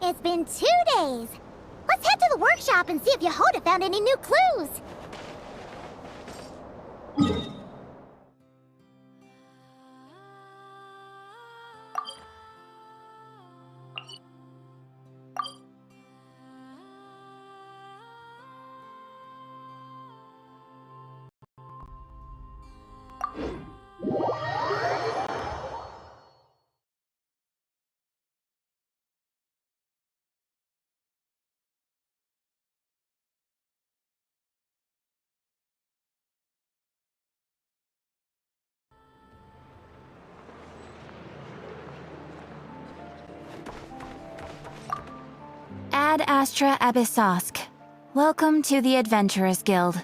It's been 2 days. Let's head to the workshop and see if Yehoda found any new clues. Ad Astra Abyssosk. Welcome to the Adventurers Guild.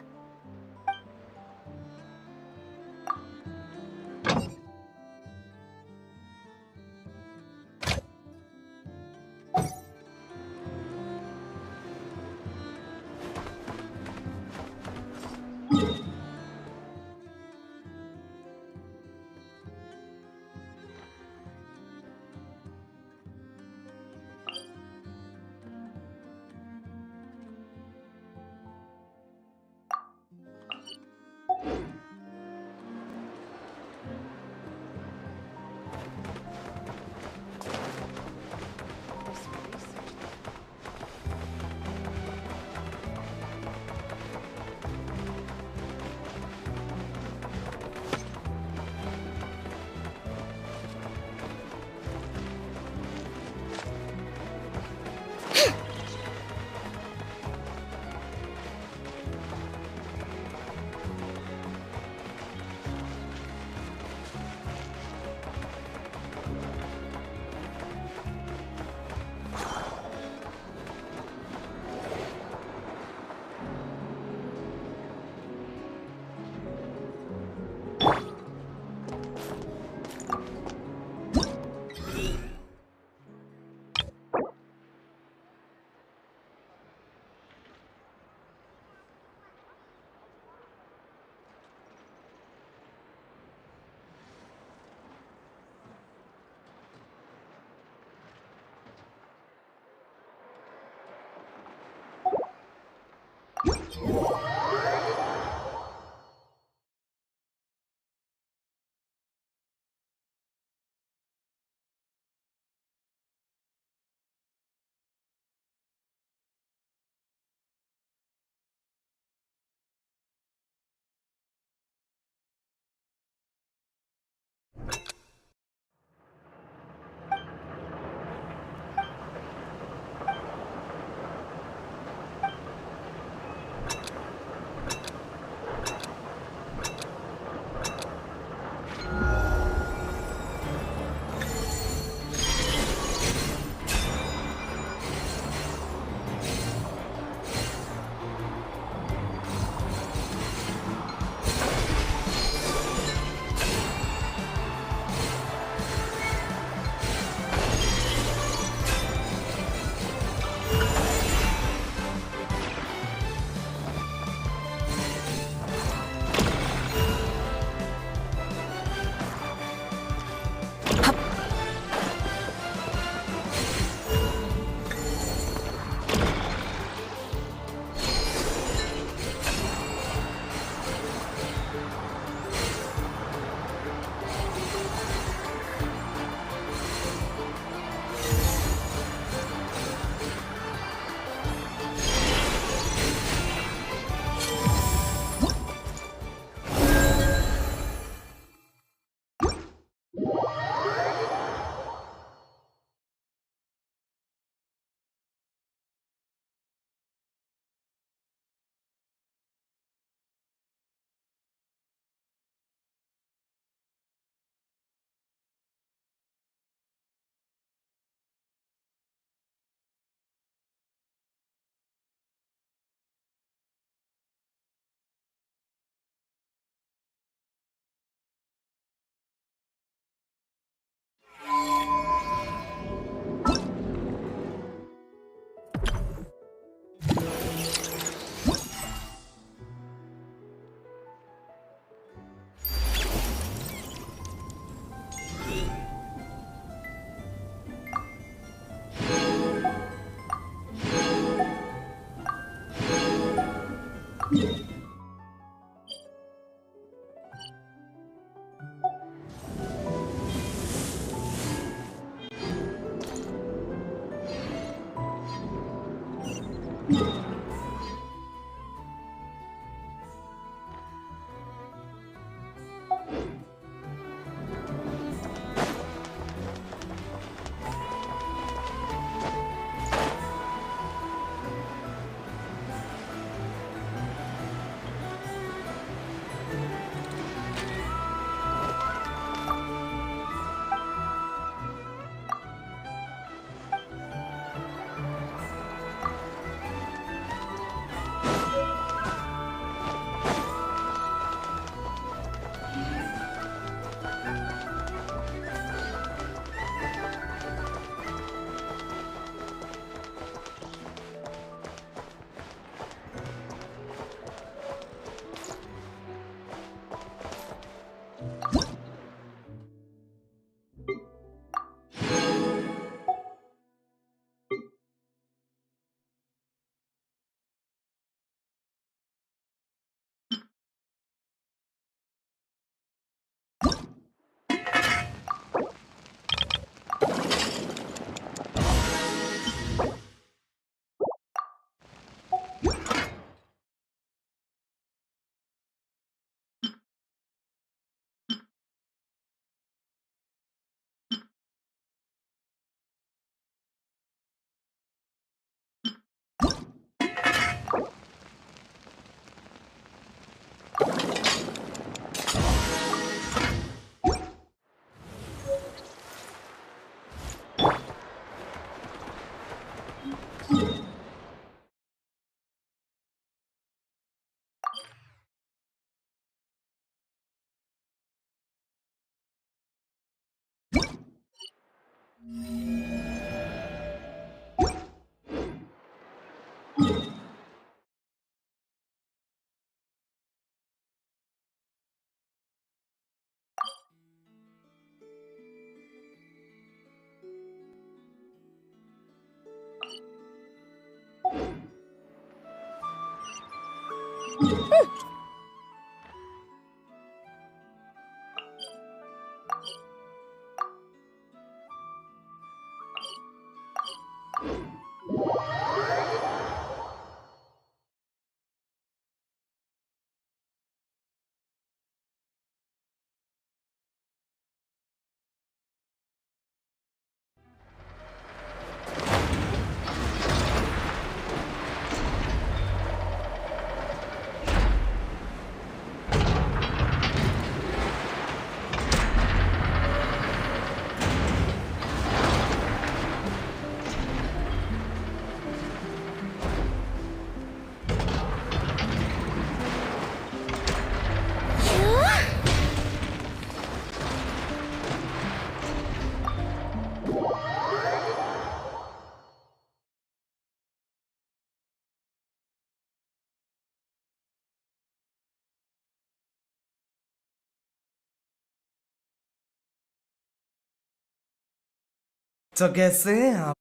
तो कैसे हैं आप?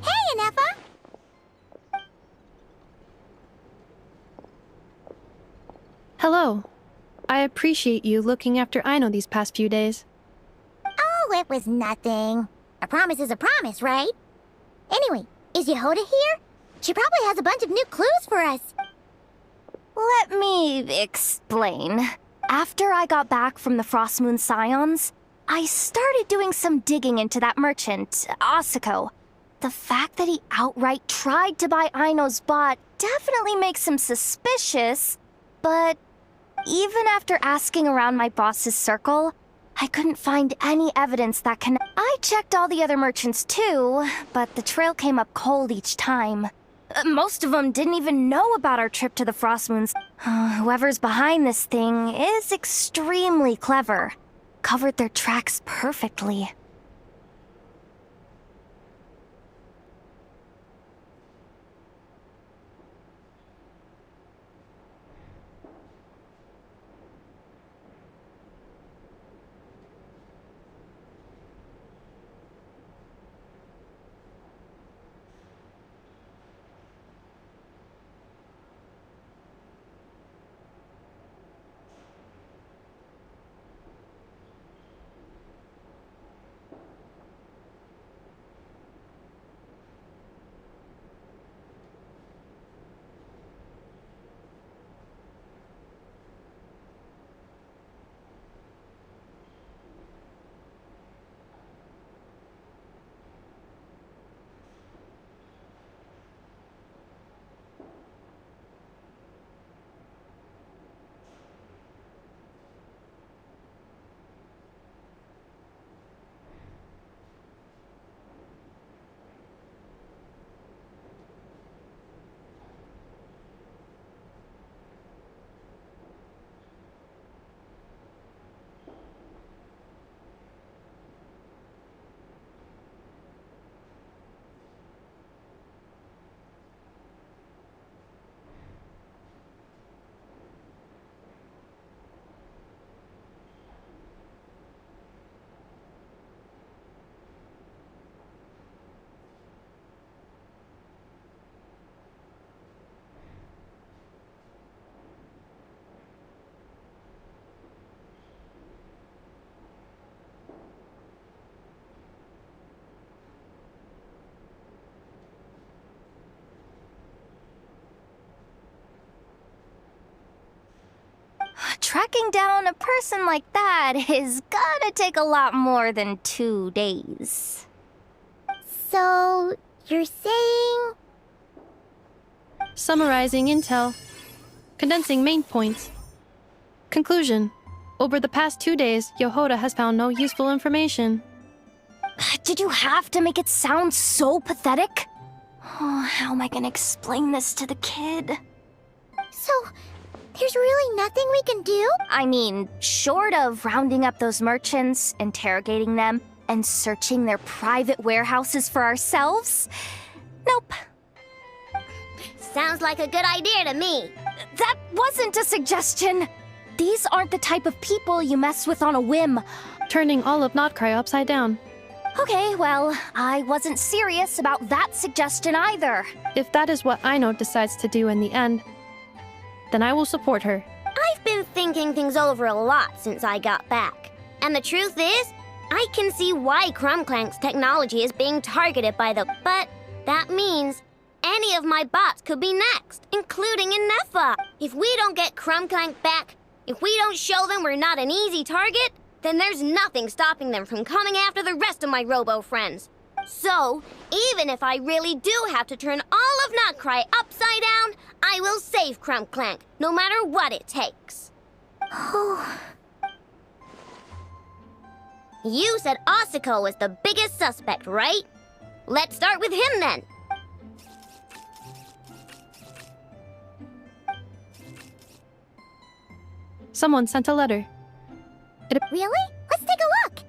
Hey, Anefa! Hello. I appreciate you looking after Aino these past few days. Oh, it was nothing. A promise is a promise, right? Anyway, is Yehoda here? She probably has a bunch of new clues for us. Let me explain. After I got back from the Frost Moon Scions, I started doing some digging into that merchant, Asako. The fact that he outright tried to buy Aino's bot definitely makes him suspicious, but even after asking around my boss's circle, I couldn't find any evidence that can. I checked all the other merchants too, but the trail came up cold each time. Most of them didn't even know about our trip to the Frost Moons. Whoever's behind this thing is extremely clever. Covered their tracks perfectly. Tracking down a person like that is gonna take a lot more than 2 days. So, you're saying Summarizing intel. Condensing main points. Conclusion. Over the past 2 days, Yohoda has found no useful information. Did you have to make it sound so pathetic? Oh, how am I gonna explain this to the kid? So, there's really nothing we can do? I mean, short of rounding up those merchants, interrogating them, and searching their private warehouses for ourselves? Nope. Sounds like a good idea to me. That wasn't a suggestion! These aren't the type of people you mess with on a whim. Turning all of Notcry upside down. Okay, well, I wasn't serious about that suggestion either. If that is what Aino decides to do in the end, then I will support her. I've been thinking things over a lot since I got back. And the truth is, I can see why CLINK technology is being targeted by the... But that means any of my bots could be next, including Inefa. If we don't get CLINK back, if we don't show them we're not an easy target, then there's nothing stopping them from coming after the rest of my robo friends. So, even if I really do have to turn all of Notcry upside down, I will save CLINK, no matter what it takes. You said Asuko was the biggest suspect, right? Let's start with him then. Someone sent a letter. Really? Let's take a look.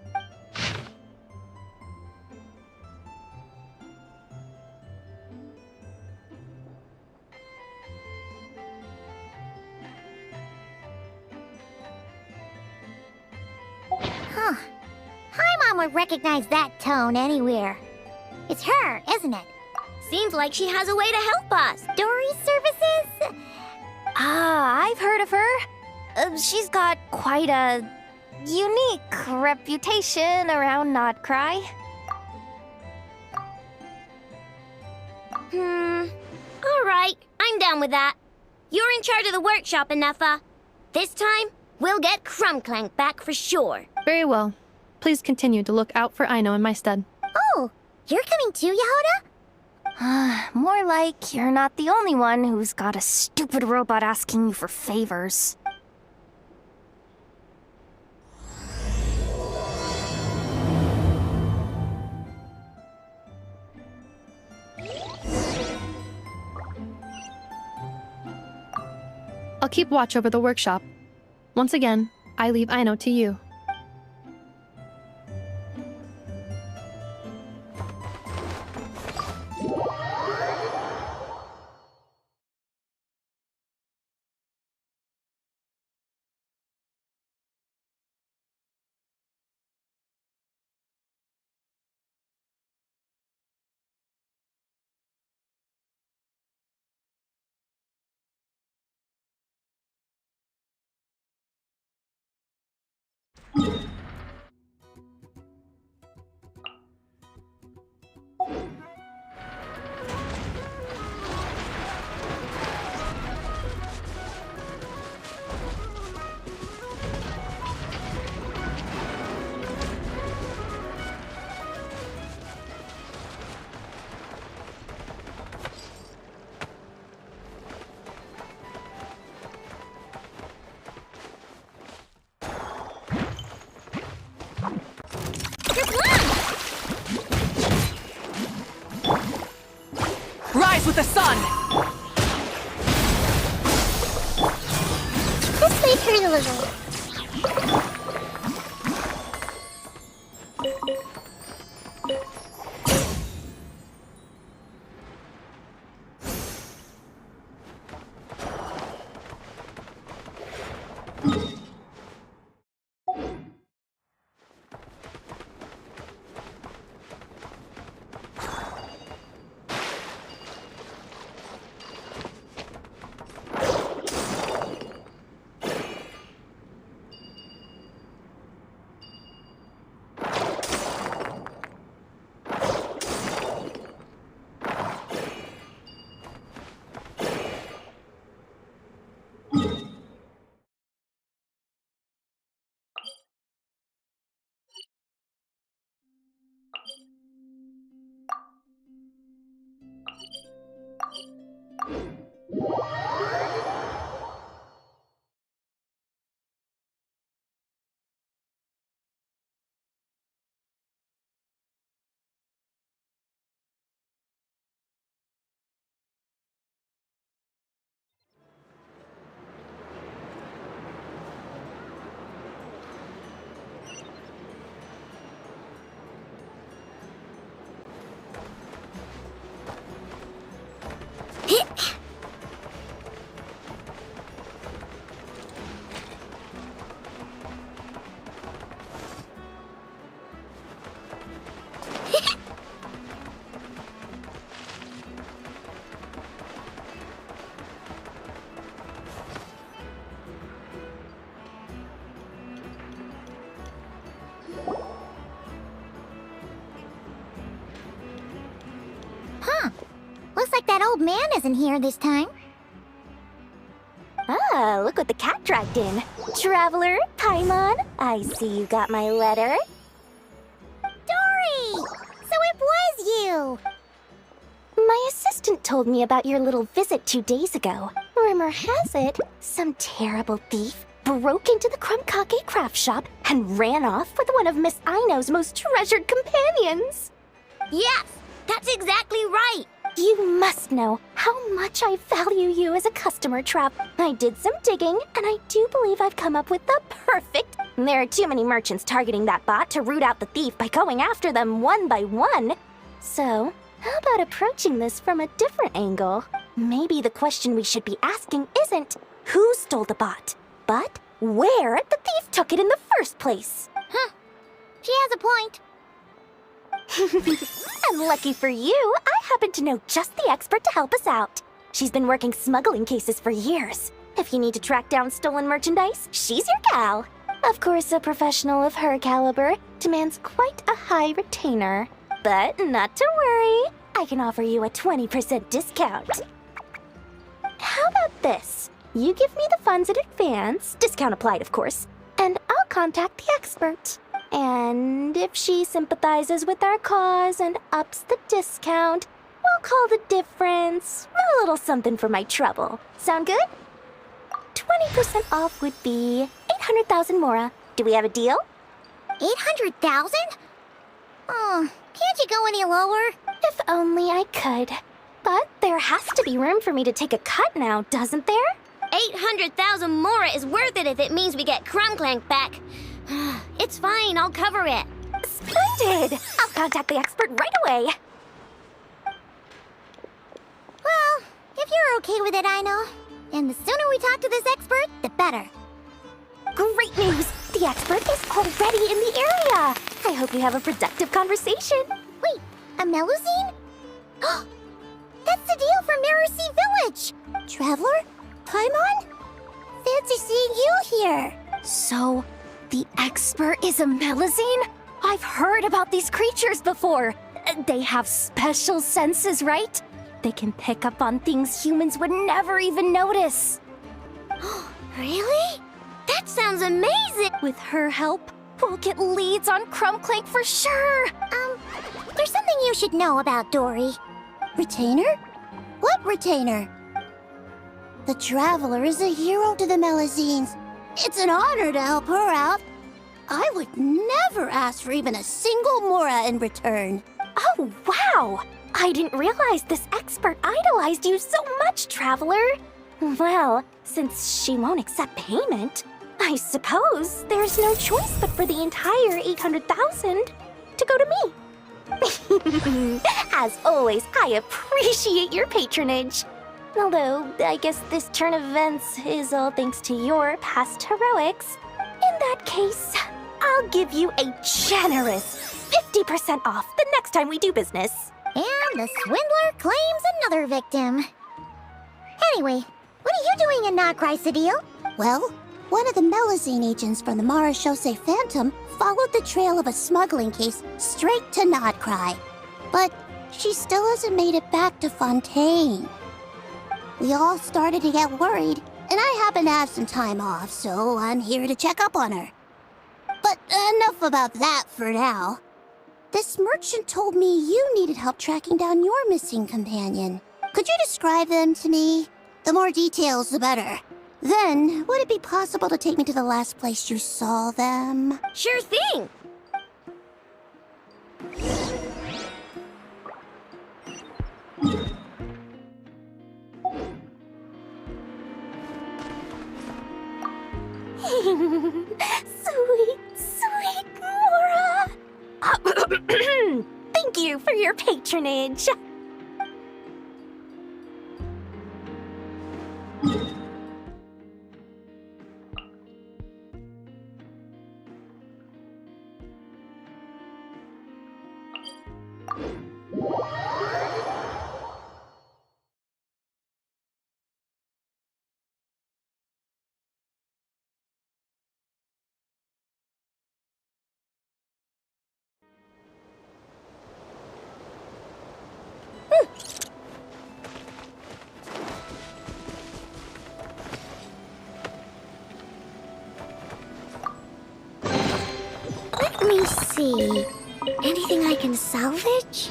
Huh. Paimon would recognize that tone anywhere. It's her, isn't it? Seems like she has a way to help us. Story services? Ah, I've heard of her. She's got quite a unique reputation around Notcry. Alright, I'm down with that. You're in charge of the workshop, Inefa. This time, we'll get CLINK back for sure. Very well. Please continue to look out for Aino in my stead. Oh, you're coming too, Yehoda? More like you're not the only one who's got a stupid robot asking you for favors. I'll keep watch over the workshop. Once again, I leave Aino to you. Rise with the sun! This may hurt a little. Looks like that old man isn't here this time. Ah, look what the cat dragged in. Traveler, Paimon, I see you got my letter. Dory! So it was you! My assistant told me about your little visit 2 days ago. Rumor has it, some terrible thief broke into the Krumkake craft shop and ran off with one of Miss Aino's most treasured companions. Yes, that's exactly right. You must know how much I value you as a customer, Trav. I did some digging, and I do believe I've come up with the perfect... There are too many merchants targeting that bot to root out the thief by going after them one by one. So, how about approaching this from a different angle? Maybe the question we should be asking isn't who stole the bot, but where the thief took it in the first place. Huh. She has a point. And lucky for you, I happen to know just the expert to help us out. She's been working smuggling cases for years. If you need to track down stolen merchandise, she's your gal. Of course, a professional of her caliber demands quite a high retainer. But not to worry, I can offer you a 20% discount. How about this? You give me the funds in advance, discount applied of course, and I'll contact the expert. And if she sympathizes with our cause and ups the discount, we'll call the difference a little something for my trouble. Sound good? 20% off would be 800,000 mora. Do we have a deal? 800,000? Oh, can't you go any lower? If only I could. But there has to be room for me to take a cut now, doesn't there? 800,000 mora is worth it if it means we get CLINK back. It's fine, I'll cover it. Splendid! I'll contact the expert right away. Well, if you're okay with it, I know. And the sooner we talk to this expert, the better. Great news! The expert is already in the area! I hope you have a productive conversation. Wait, a Melusine? That's the deal from Mirror Sea Village! Traveler? Paimon? Fancy seeing you here! So, the expert is a Melusine? I've heard about these creatures before. They have special senses, right? They can pick up on things humans would never even notice. Really? That sounds amazing! With her help, we'll get leads on CLINK for sure. There's something you should know about Dory. Retainer? What retainer? The Traveler is a hero to the Melusines. It's an honor to help her out. I would never ask for even a single mora in return. Oh, wow! I didn't realize this expert idolized you so much, Traveler. Well, since she won't accept payment, I suppose there's no choice but for the entire 800,000 to go to me. As always, I appreciate your patronage. Although, I guess this turn of events is all thanks to your past heroics. In that case, I'll give you a generous 50% off the next time we do business. And the swindler claims another victim. Anyway, what are you doing in Nodcry, Sadil? Well, one of the Melusine agents from the Marechaussee Phantom followed the trail of a smuggling case straight to Nodcry. But she still hasn't made it back to Fontaine. We all started to get worried, and I happen to have some time off, so I'm here to check up on her. But enough about that for now. This merchant told me you needed help tracking down your missing companion. Could you describe them to me? The more details, the better. Then, would it be possible to take me to the last place you saw them? Sure thing! Sweet, sweet Mora! Thank you for your patronage. Let me see. Anything I can salvage?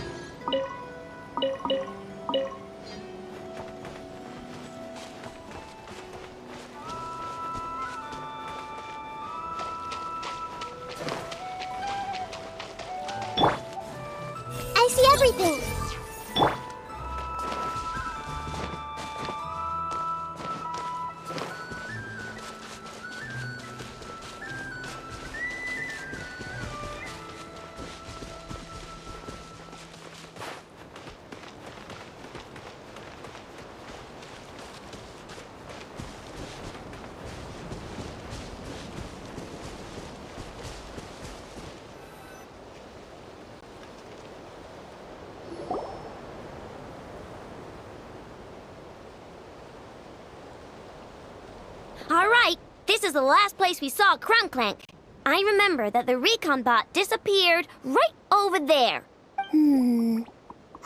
I see everything. All right, this is the last place we saw CLINK CLANK. I remember that the recon bot disappeared right over there.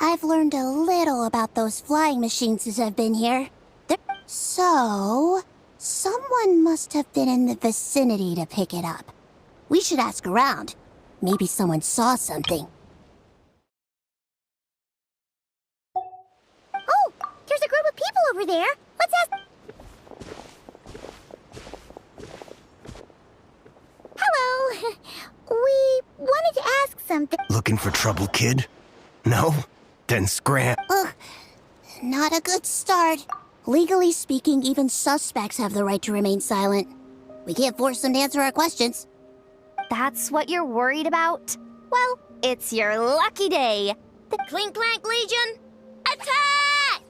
I've learned a little about those flying machines since I've been here. So, someone must have been in the vicinity to pick it up. We should ask around. Maybe someone saw something. Oh, there's a group of people over there. Let's ask... Hello. We wanted to ask something. Looking for trouble, kid? No? Then scram. Ugh, not a good start. Legally speaking, even suspects have the right to remain silent. We can't force them to answer our questions. That's what you're worried about? Well, it's your lucky day. The CLINK CLANK Legion, attack!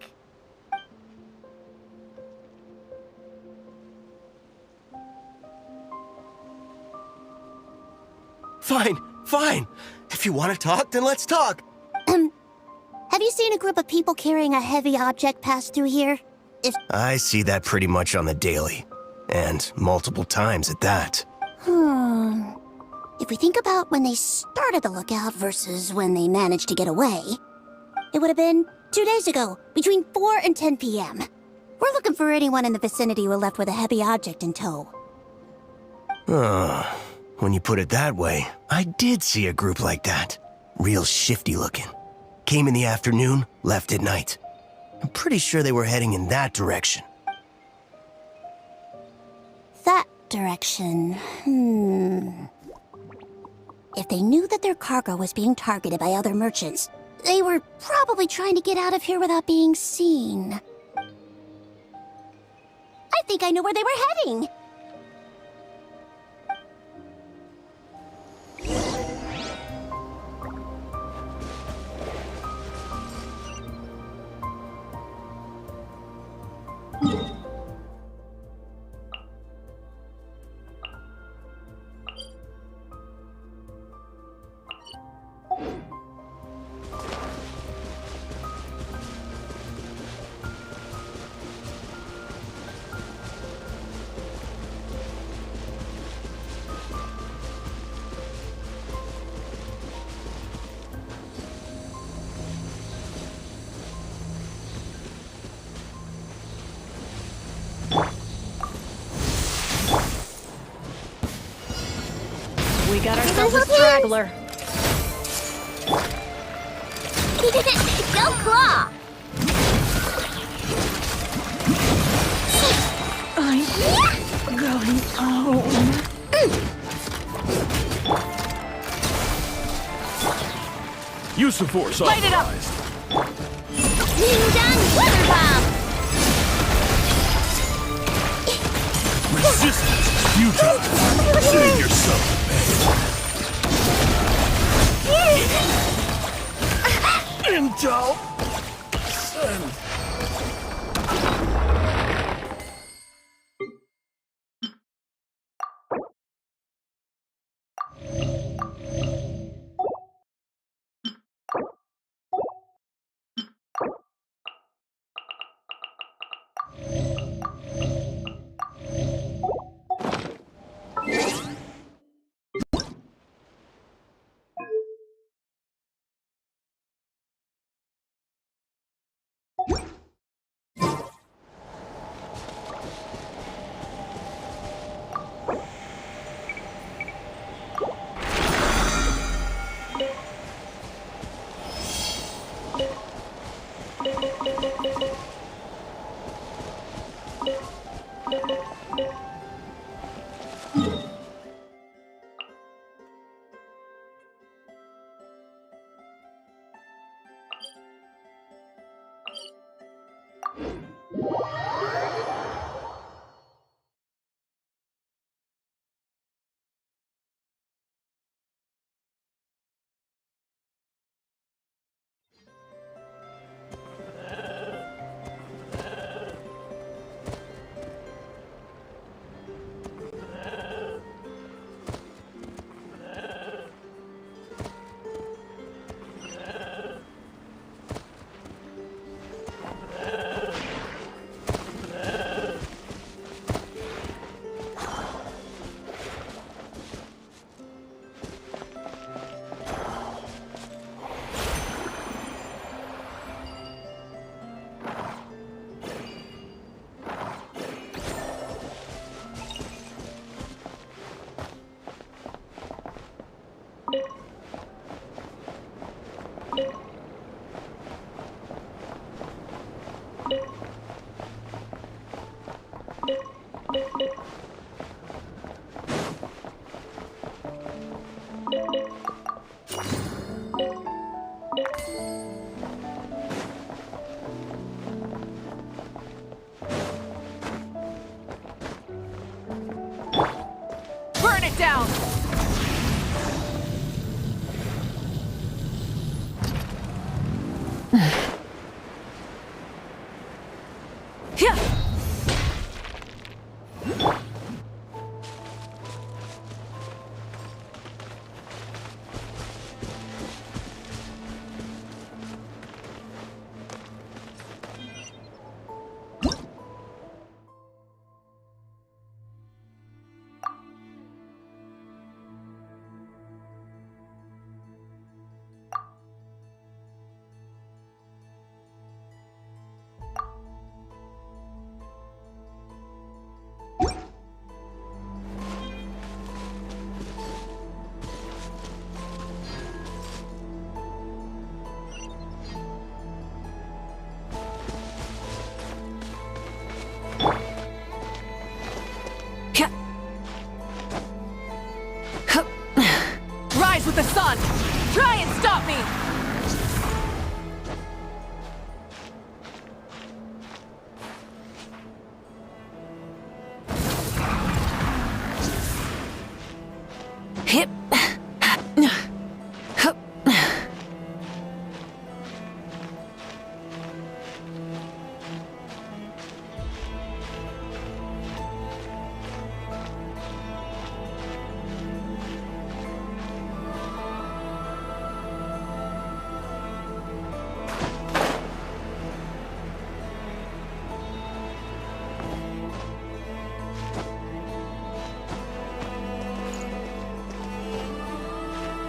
Fine, fine. If you want to talk, then let's talk. Have you seen a group of people carrying a heavy object pass through here? I see that pretty much on the daily. And multiple times at that. If we think about when they started the lookout versus when they managed to get away, it would have been 2 days ago, between 4 and 10 p.m. We're looking for anyone in the vicinity who left with a heavy object in tow. When you put it that way, I did see a group like that. Real shifty looking. Came in the afternoon, left at night. I'm pretty sure they were heading in that direction. That direction, If they knew that their cargo was being targeted by other merchants, they were probably trying to get out of here without being seen. I think I know where they were heading. We got ourselves a straggler. Go Claw! I'm going home. Use the force Light it up! authorized. Being done, weather bomb! Resistance is futile. Save yourself. Intel. Send. Burn it down! Yeah. Rise with the sun! Try and stop me! Hip.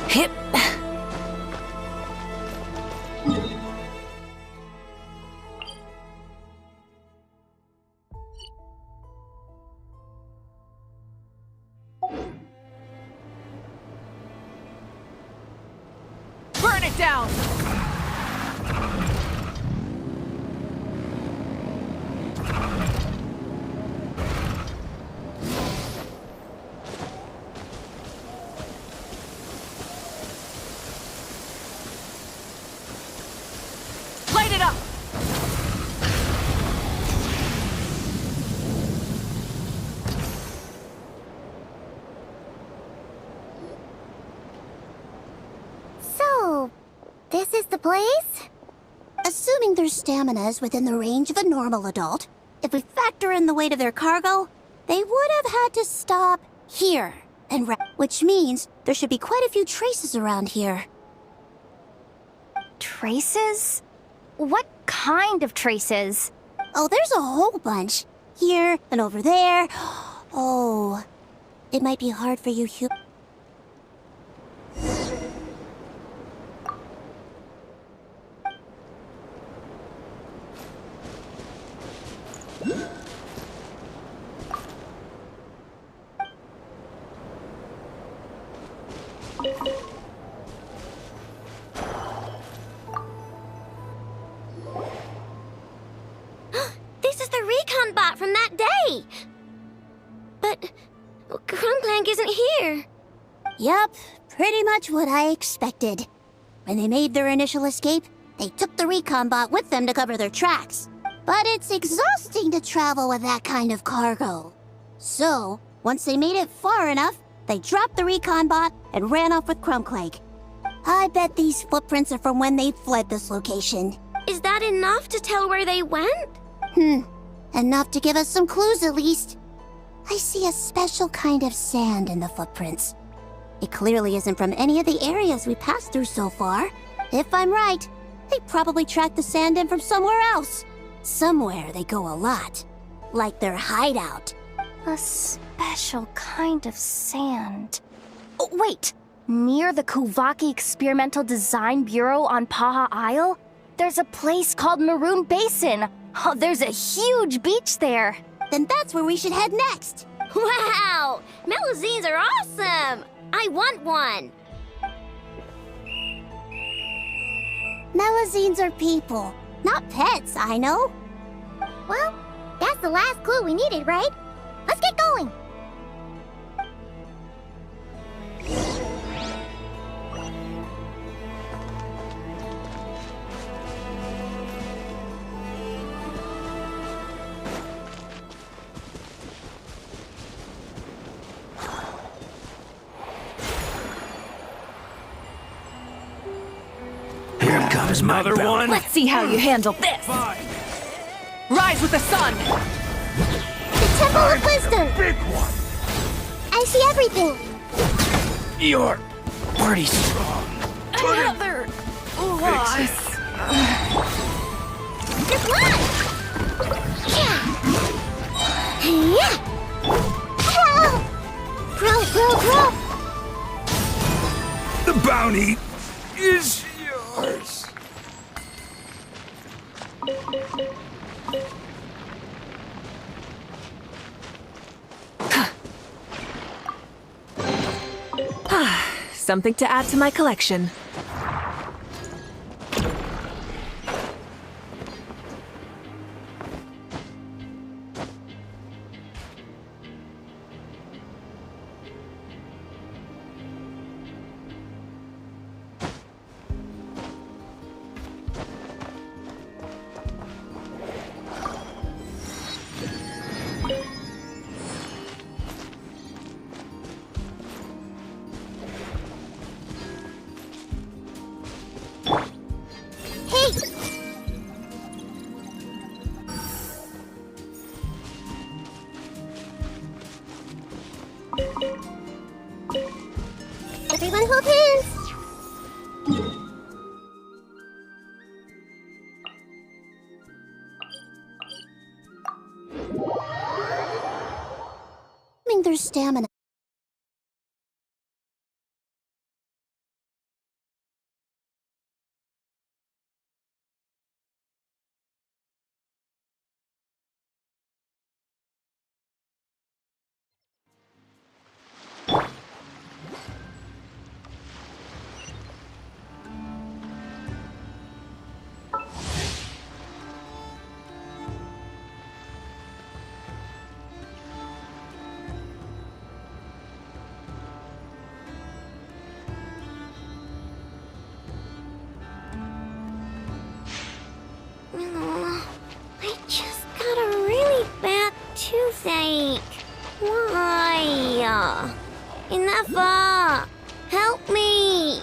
Hip. Burn it down! Light it up! So, this is the place? Assuming their stamina is within the range of a normal adult, if we factor in the weight of their cargo, they would have had to stop here and which means there should be quite a few traces around here. Traces? What kind of traces? Oh, there's a whole bunch. Here and over there. Oh, it might be hard for you way! But Crumb Clank isn't here. Yup, pretty much what I expected. When they made their initial escape, they took the recon bot with them to cover their tracks. But it's exhausting to travel with that kind of cargo. So, once they made it far enough, they dropped the recon bot and ran off with Crumb Clank. I bet these footprints are from when they fled this location. Is that enough to tell where they went? Enough to give us some clues at least. I see a special kind of sand in the footprints. It clearly isn't from any of the areas we passed through so far. If I'm right, they probably tracked the sand in from somewhere else. Somewhere they go a lot. Like their hideout. A special kind of sand. Oh, wait! Near the Kuvaki Experimental Design Bureau on Paha Isle, there's a place called Maroon Basin. Oh, there's a huge beach there. Then that's where we should head next. Wow! Melusines are awesome! I want one! Melusines are people, not pets, I know. Well, that's the last clue we needed, right? Let's get going! Here comes Another one. Let's see how you handle this. Rise with the sun. The Temple of Wisdom! Big one. I see everything! You're pretty strong. Another loss. Good luck! Yeah! Grow! The bounty is yours. Something to add to my collection. Everyone hold hands! Their stamina. I just got a really bad toothache. Why? Enough! Help me!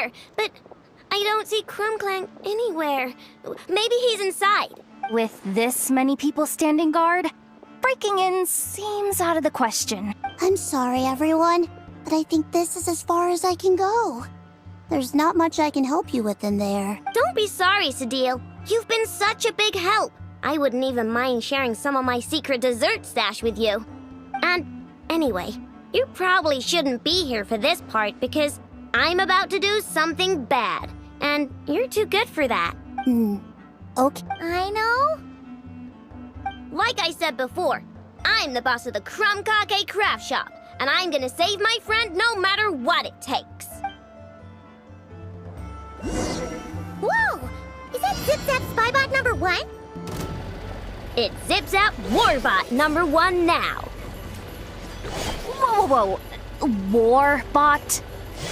door, but I don't see CLINK anywhere. Maybe he's inside. With this many people standing guard, breaking in seems out of the question. I'm sorry, everyone, but I think this is as far as I can go. There's not much I can help you with in there. Don't be sorry, Sadil. You've been such a big help. I wouldn't even mind sharing some of my secret dessert stash with you. And anyway, you probably shouldn't be here for this part because I'm about to do something bad, and you're too good for that. Okay. I know. Like I said before, I'm the boss of the Crumb-Kake Craft Shop, and I'm gonna save my friend no matter what it takes. Whoa! Is that Zip-Zap Spybot number 1? It's Zip-Zap Warbot number 1 now. Whoa. Warbot?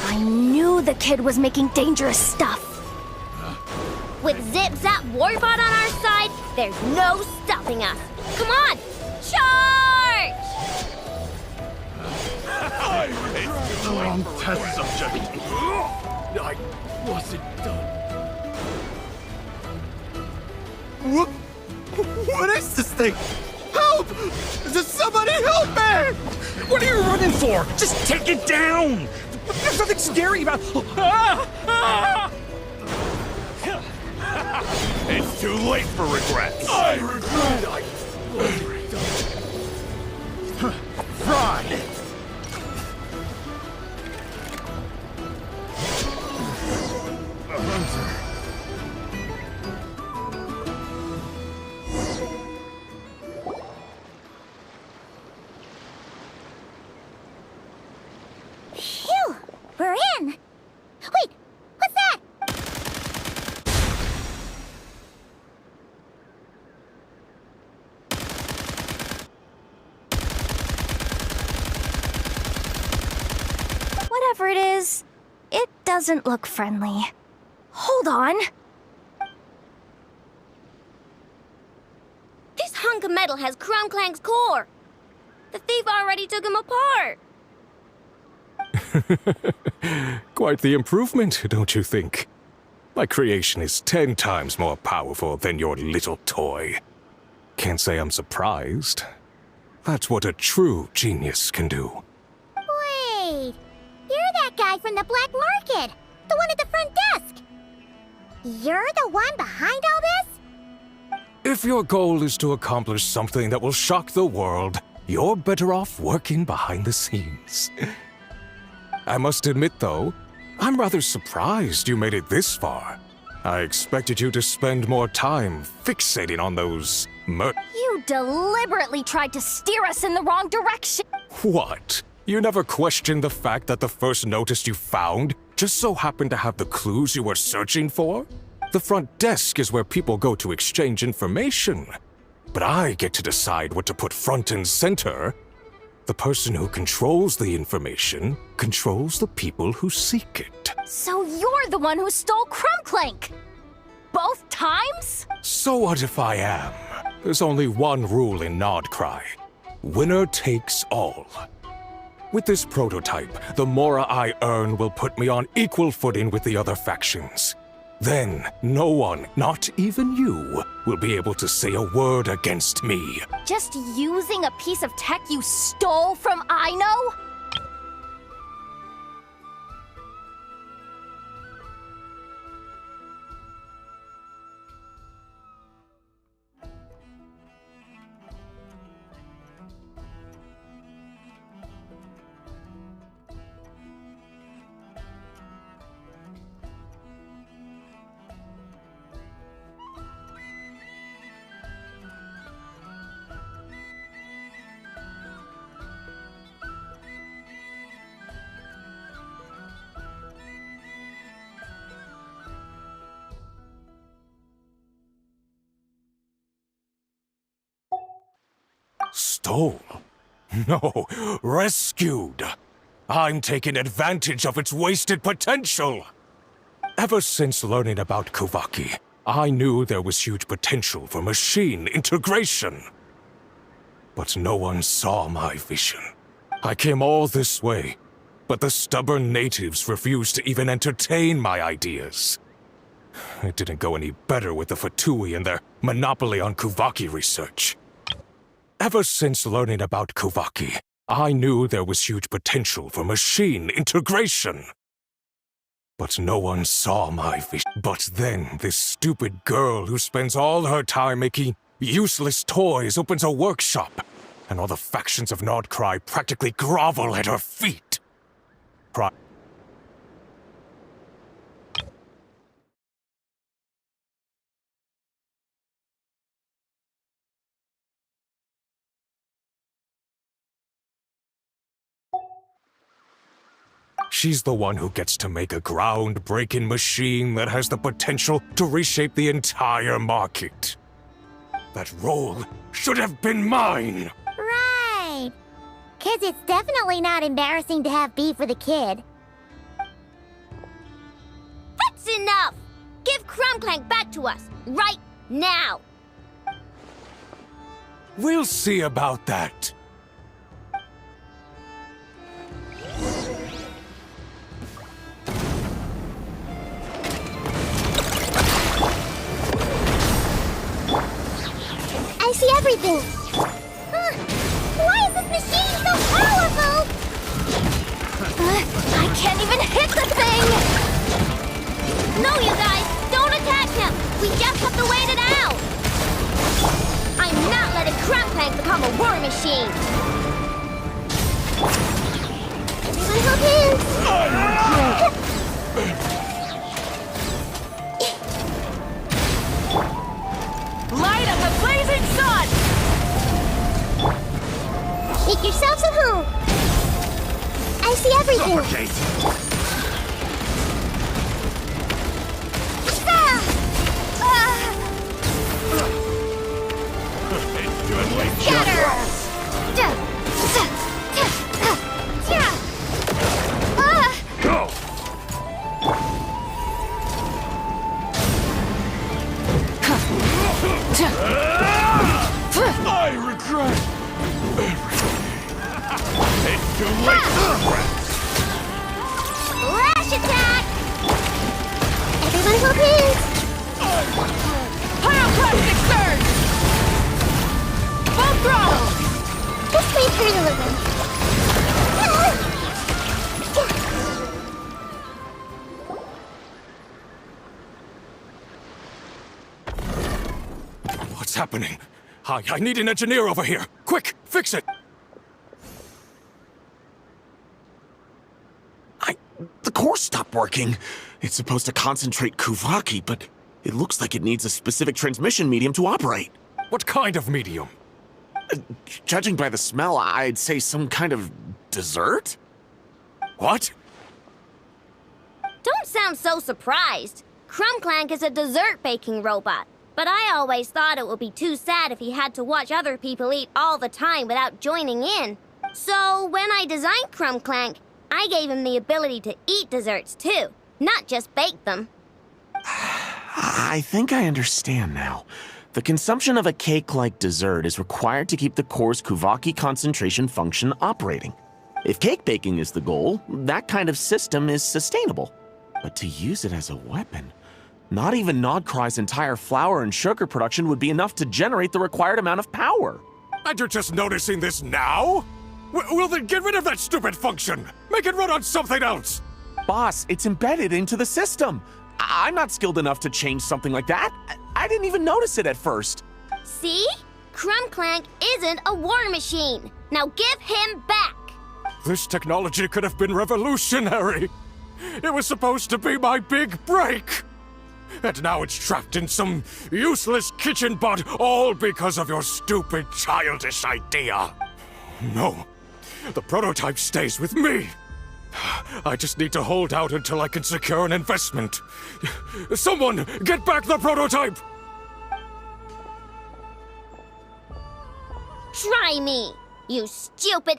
I knew the kid was making dangerous stuff. With Zip-Zap Warbot on our side, there's no stopping us. Come on, charge! Wrong test subject. I wasn't done. What is this thing? Help! Does somebody help me? What are you running for? Just take it down! There's nothing scary about... It's too late for regrets. I regret I wasn't done. Fry! Phew! We're in! Wait! What's that? Whatever it is, it doesn't look friendly. Hold on. This hunk of metal has CLINK's core. The thief already took him apart. Quite the improvement, don't you think? My creation is 10 times more powerful than your little toy. Can't say I'm surprised. That's what a true genius can do. Wait! You're that guy from the Black Market! The one at the front desk! You're the one behind all this? If your goal is to accomplish something that will shock the world, you're better off working behind the scenes. I must admit, though, I'm rather surprised you made it this far. I expected you to spend more time fixating on those You deliberately tried to steer us in the wrong direction. What? You never questioned the fact that the first notice you found just so happened to have the clues you were searching for? The front desk is where people go to exchange information. But I get to decide what to put front and center. The person who controls the information controls the people who seek it. So you're the one who stole CLINK! Both times? So what if I am? There's only one rule in Nodcry. Winner takes all. With this prototype, the mora I earn will put me on equal footing with the other factions. Then, no one, not even you, will be able to say a word against me. Just using a piece of tech you stole from Aino? Stole? No, rescued. I'm taking advantage of its wasted potential. Ever since learning about Kuvaki, I knew there was huge potential for machine integration. But no one saw my vision. I came all this way, but the stubborn natives refused to even entertain my ideas. It didn't go any better with the Fatui and their monopoly on Kuvaki research. Ever since learning about Kuvaki, I knew there was huge potential for machine integration. But no one saw my vision. But then this stupid girl who spends all her time making useless toys opens a workshop, and all the factions of Nordcry practically grovel at her feet. She's the one who gets to make a groundbreaking machine that has the potential to reshape the entire market. That role should have been mine! Right. 'Cause it's definitely not embarrassing to have beef with a kid. That's enough! Give Clank back to us, right now! We'll see about that. I see everything! Why is this machine so powerful? I can't even hit the thing! No, you guys! Don't attack him! We just have to wait it out! I'm not letting Clank become a war machine! Everyone hold hands! Light up the blazing sun! Make yourselves at home! I see everything! Go! I regret it's too late to regret. Flash attack! Everyone hold hands! Pyroclastic surge! Full throttle! Just wait for the living. What's happening? I need an engineer over here. Quick, fix it! The core stopped working. It's supposed to concentrate Kuvaki, but it looks like it needs a specific transmission medium to operate. What kind of medium? Judging by the smell, I'd say some kind of dessert? What? Don't sound so surprised. Clank is a dessert baking robot. But I always thought it would be too sad if he had to watch other people eat all the time without joining in. So when I designed Clank, I gave him the ability to eat desserts too, not just bake them. I think I understand now. The consumption of a cake-like dessert is required to keep the core's Kuvaki concentration function operating. If cake baking is the goal, that kind of system is sustainable. But to use it as a weapon, not even Nodcry's entire flour and sugar production would be enough to generate the required amount of power. And you're just noticing this now? Well then get rid of that stupid function! Make it run on something else! Boss, it's embedded into the system. I'm not skilled enough to change something like that. I didn't even notice it at first. See? Clank isn't a war machine. Now give him back! This technology could have been revolutionary! It was supposed to be my big break! And now it's trapped in some useless kitchen bot, all because of your stupid childish idea. No, the prototype stays with me. I just need to hold out until I can secure an investment. Someone, get back the prototype! Try me, you stupid...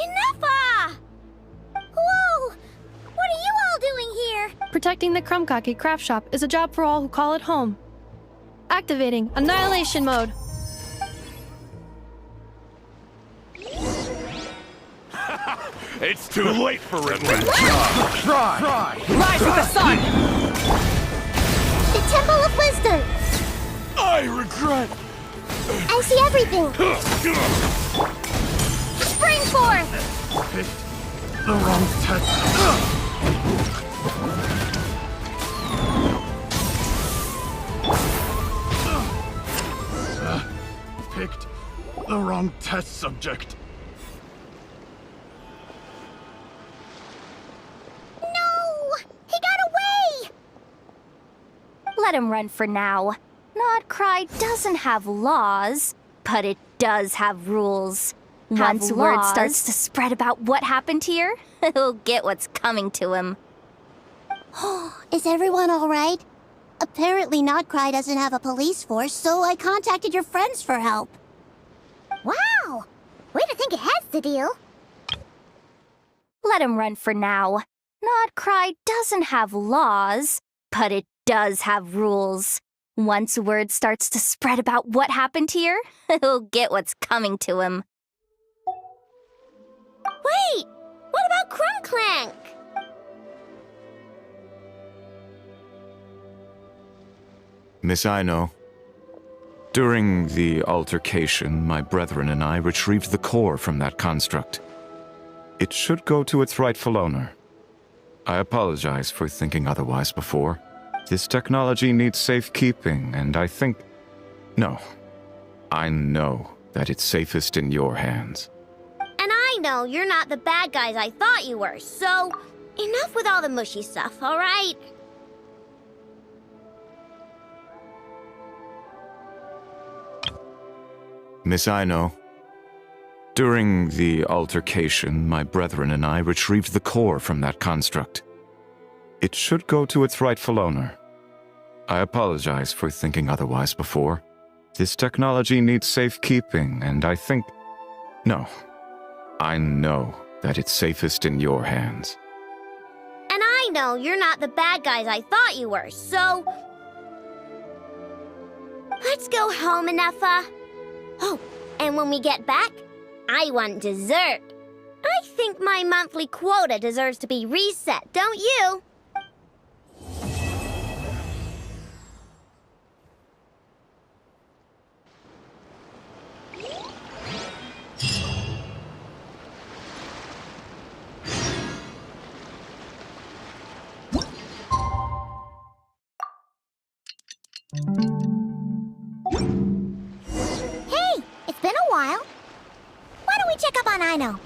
Enough! Whoa! What are you all doing here? Protecting the Krumkaki craft shop is a job for all who call it home. Activating Annihilation Mode. It's too late for revenge. Rise with the sun! The Temple of Wisdom! I regret. I see everything! Spring forth! The wrong test. Picked the wrong test subject. No! He got away! Let him run for now. Nodcry doesn't have laws, but it does have rules. Once word starts to spread about what happened here, he'll get what's coming to him. Is everyone alright? Apparently Nodcry doesn't have a police force, so I contacted your friends for help. Wow! Way to think ahead's the deal. Let him run for now. Nodcry doesn't have laws, but it does have rules. Once word starts to spread about what happened here, he'll get what's coming to him. Wait! What about Crumb Clank? Miss Aino, during the altercation, my brethren and I retrieved the core from that construct. It should go to its rightful owner. I apologize for thinking otherwise before. This technology needs safekeeping, and I think... No. I know that it's safest in your hands. And I know you're not the bad guys I thought you were, so enough with all the mushy stuff, alright? Miss Aino, during the altercation, my brethren and I retrieved the core from that construct. It should go to its rightful owner. I apologize for thinking otherwise before. This technology needs safekeeping, and I think... No. I know that it's safest in your hands. And I know you're not the bad guys I thought you were, so... Let's go home, Ineffa. Oh, and when we get back, I want dessert. I think my monthly quota deserves to be reset, don't you? Hey, it's been a while. Why don't we check up on Aino?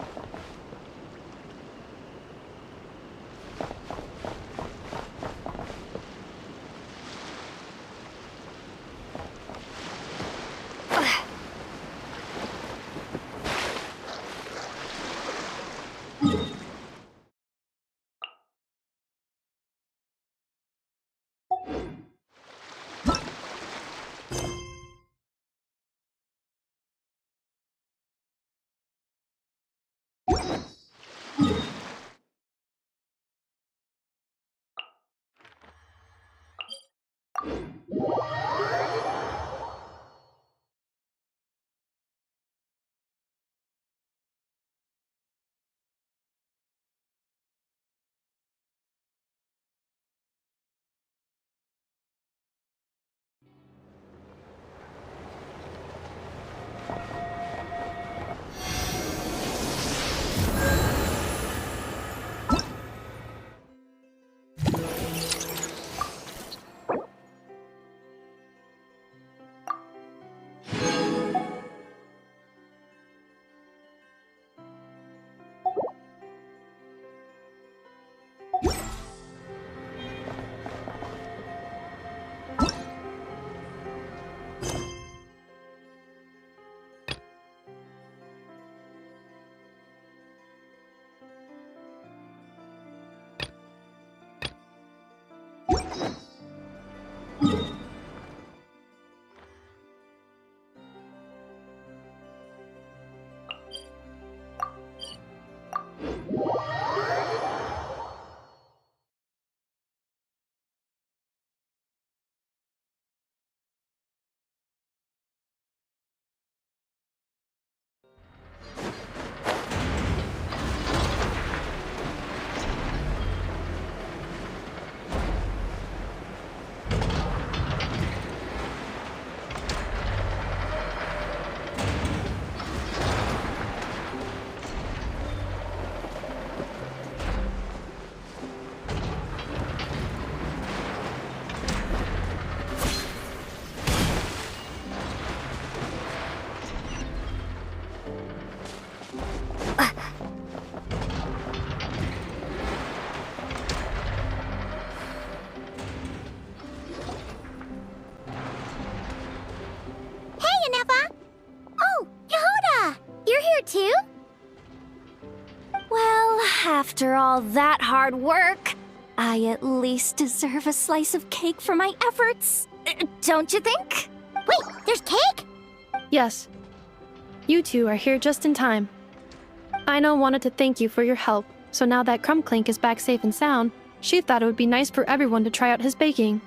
After all that hard work, I at least deserve a slice of cake for my efforts. Don't you think? Wait, there's cake? Yes. You two are here just in time. Aino wanted to thank you for your help, so now that CLINK is back safe and sound, she thought it would be nice for everyone to try out his baking.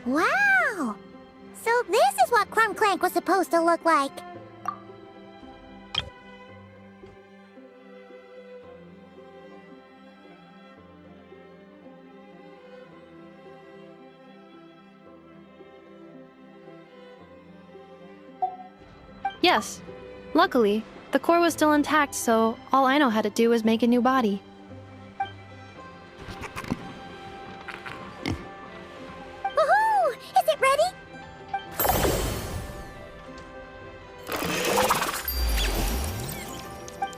Wow! So this is what CLINK CLANK was supposed to look like. Yes. Luckily, the core was still intact, so all Aino had to do was make a new body. Woohoo! Is it ready?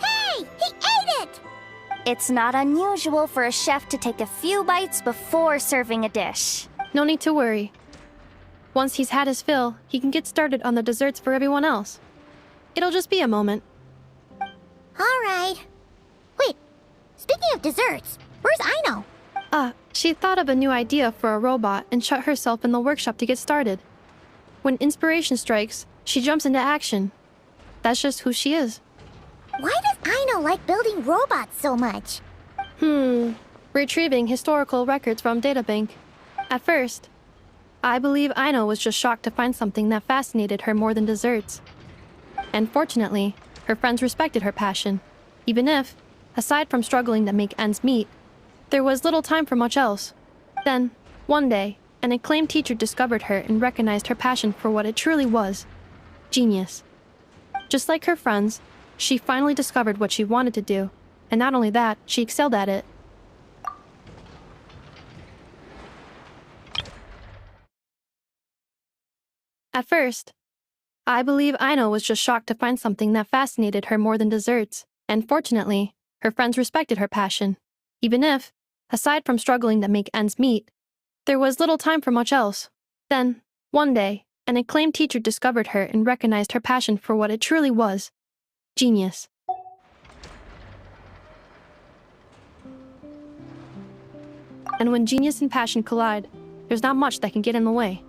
Hey! He ate it! It's not unusual for a chef to take a few bites before serving a dish. No need to worry. Once he's had his fill, he can get started on the desserts for everyone else. It'll just be a moment. All right. Wait, speaking of desserts, where's Aino? She thought of a new idea for a robot and shut herself in the workshop to get started. When inspiration strikes, she jumps into action. That's just who she is. Why does Aino like building robots so much? Retrieving historical records from databank. At first, I believe Aino was just shocked to find something that fascinated her more than desserts. And fortunately, her friends respected her passion, even if, aside from struggling to make ends meet, there was little time for much else. Then, one day, an acclaimed teacher discovered her and recognized her passion for what it truly was: genius. Just like her friends, she finally discovered what she wanted to do, and not only that, she excelled at it. At first, I believe Aino was just shocked to find something that fascinated her more than desserts, and fortunately, her friends respected her passion, even if, aside from struggling to make ends meet, there was little time for much else. Then, one day, an acclaimed teacher discovered her and recognized her passion for what it truly was: genius. And when genius and passion collide, there's not much that can get in the way.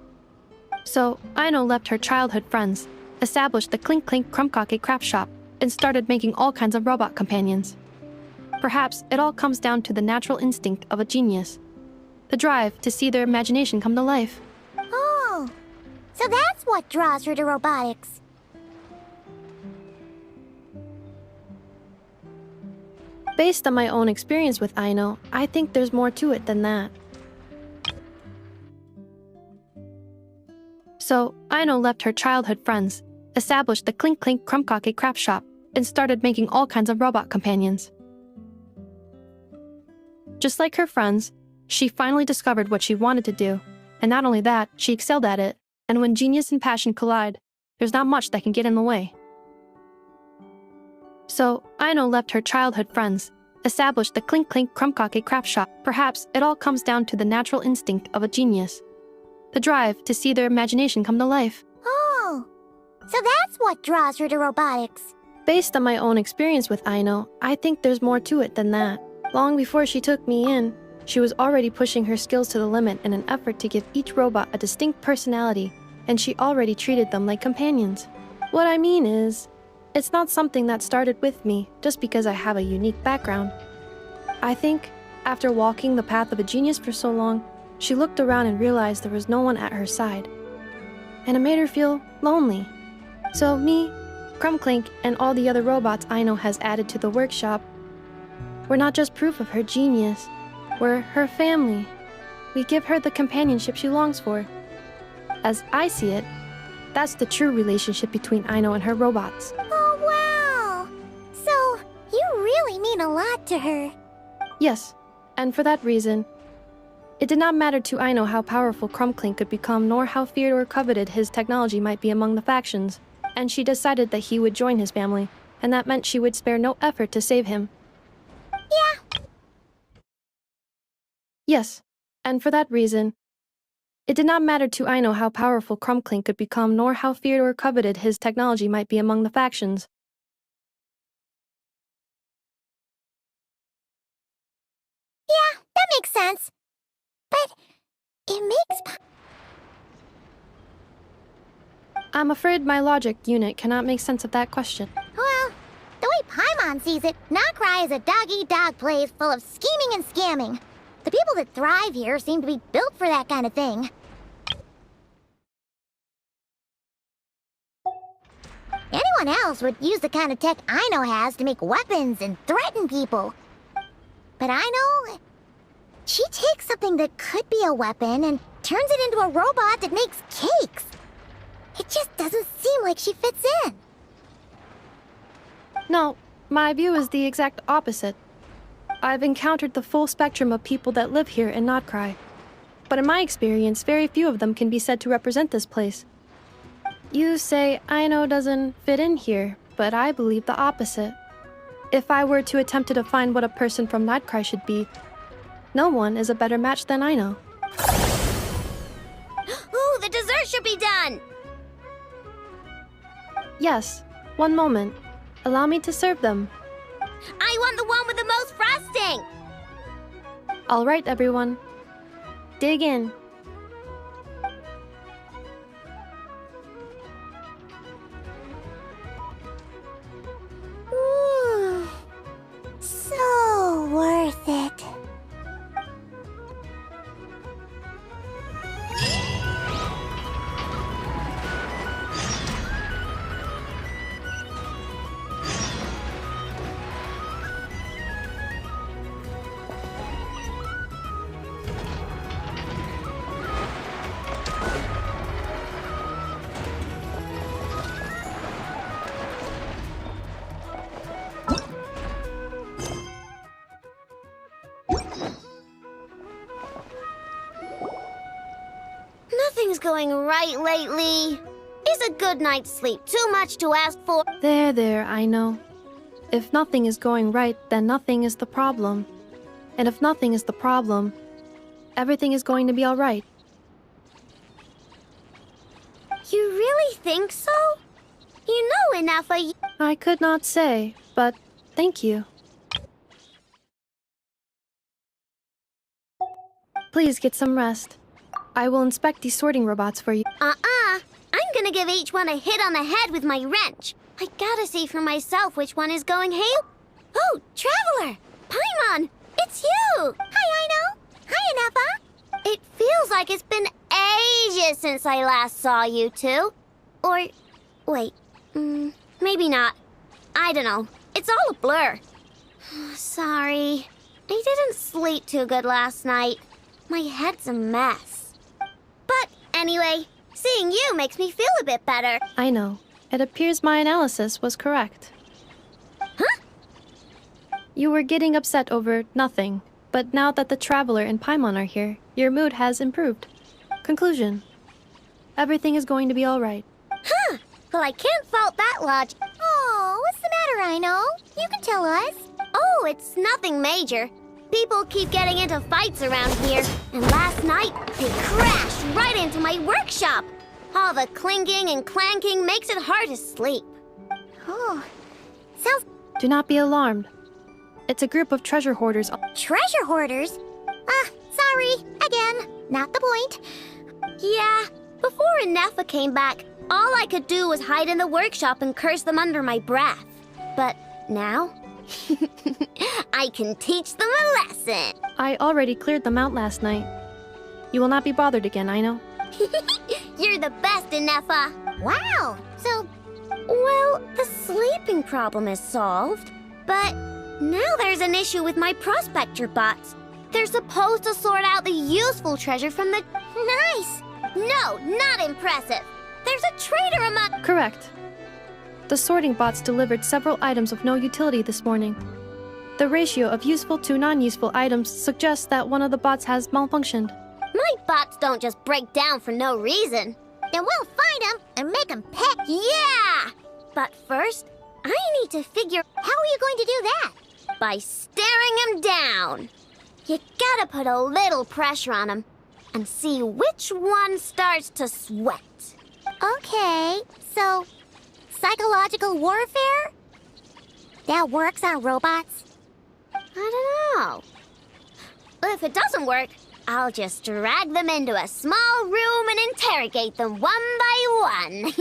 So, Aino left her childhood friends, established the CLINK CLANK craft shop, and started making all kinds of robot companions. Perhaps it all comes down to the natural instinct of a genius, the drive to see their imagination come to life. Oh, so that's what draws her to robotics. Based on my own experience with Aino, I think there's more to it than that. So, Aino left her childhood friends, established the CLINK CLANK craft shop, and started making all kinds of robot companions. Just like her friends, she finally discovered what she wanted to do, and not only that, she excelled at it, and when genius and passion collide, there's not much that can get in the way. So, Aino left her childhood friends, established the CLINK CLANK craft shop. Perhaps it all comes down to the natural instinct of a genius, the drive to see their imagination come to life. Oh, so that's what draws her to robotics. Based on my own experience with Aino, I think there's more to it than that. Long before she took me in, she was already pushing her skills to the limit in an effort to give each robot a distinct personality, and she already treated them like companions. What I mean is, it's not something that started with me just because I have a unique background. I think, after walking the path of a genius for so long, she looked around and realized there was no one at her side. And it made her feel lonely. So me, CLINK, and all the other robots Aino has added to the workshop, we're not just proof of her genius, we're her family. We give her the companionship she longs for. As I see it, that's the true relationship between Aino and her robots. Oh, wow! So, you really mean a lot to her. Yes, and for that reason, it did not matter to Aino how powerful CLINK could become, nor how feared or coveted his technology might be among the factions, and she decided that he would join his family, and that meant she would spare no effort to save him. Yeah. Yes, and for that reason, It did not matter to Aino how powerful CLINK could become, nor how feared or coveted his technology might be among the factions. Yeah, that makes sense. But it makes... I'm afraid my logic unit cannot make sense of that question. Well, the way Paimon sees it, Nocrai is a dog-eat-dog place full of scheming and scamming. The people that thrive here seem to be built for that kind of thing. Anyone else would use the kind of tech Aino has to make weapons and threaten people. But Aino, she takes something that could be a weapon and turns it into a robot that makes cakes. It just doesn't seem like she fits in. No, my view is the exact opposite. I've encountered the full spectrum of people that live here in Nocrai. But in my experience, very few of them can be said to represent this place. You say Aino doesn't fit in here, but I believe the opposite. If I were to attempt to define what a person from Nocrai should be, no one is a better match than Aino. Ooh, the dessert should be done! Yes, one moment. Allow me to serve them. I want the one with the most frosting! All right, everyone. Dig in. Ooh, so worth it. Nothing's going right lately. Is a good night's sleep too much to ask for? There, I know. If nothing is going right, then nothing is the problem. And if nothing is the problem, everything is going to be all right. You really think so? You know enough of... I could not say, but thank you. Please get some rest. I will inspect these sorting robots for you. I'm gonna give each one a hit on the head with my wrench. I gotta see for myself which one is going hail. Oh, Traveler! Paimon! It's you! Hi, Aino! Hi, Anefa! It feels like it's been ages since I last saw you two. Or... wait. Maybe not. I don't know. It's all a blur. Sorry. I didn't sleep too good last night. My head's a mess. But anyway, seeing you makes me feel a bit better. I know. It appears my analysis was correct. Huh? You were getting upset over nothing, but now that the Traveler and Paimon are here, your mood has improved. Conclusion. Everything is going to be all right. Huh. Well, I can't fault that logic. Oh, what's the matter, Aino? You can tell us. Oh, it's nothing major. People keep getting into fights around here, and last night they crashed right into my workshop. All the clinking and clanking makes it hard to sleep. Oh, sounds... Do not be alarmed. It's a group of treasure hoarders. Treasure hoarders? Sorry, again, not the point. Yeah, before Anefa came back, all I could do was hide in the workshop and curse them under my breath. But now, I can teach them a lesson. I already cleared them out last night. You will not be bothered again, I know. You're the best, Anefa. Wow, so... Well, the sleeping problem is solved, but now there's an issue with my prospector bots. They're supposed to sort out the useful treasure from the... Nice! No, not impressive. There's a traitor among... Correct. The sorting bots delivered several items of no utility this morning. The ratio of useful to non-useful items suggests that one of the bots has malfunctioned. My bots don't just break down for no reason. Then we'll find them and make them pet. Yeah! But first, I need to figure... How are you going to do that? By staring him down. You gotta put a little pressure on him. and see which one starts to sweat. Okay, so psychological warfare? That works on robots? I don't know. If it doesn't work, I'll just drag them into a small room and interrogate them one by one.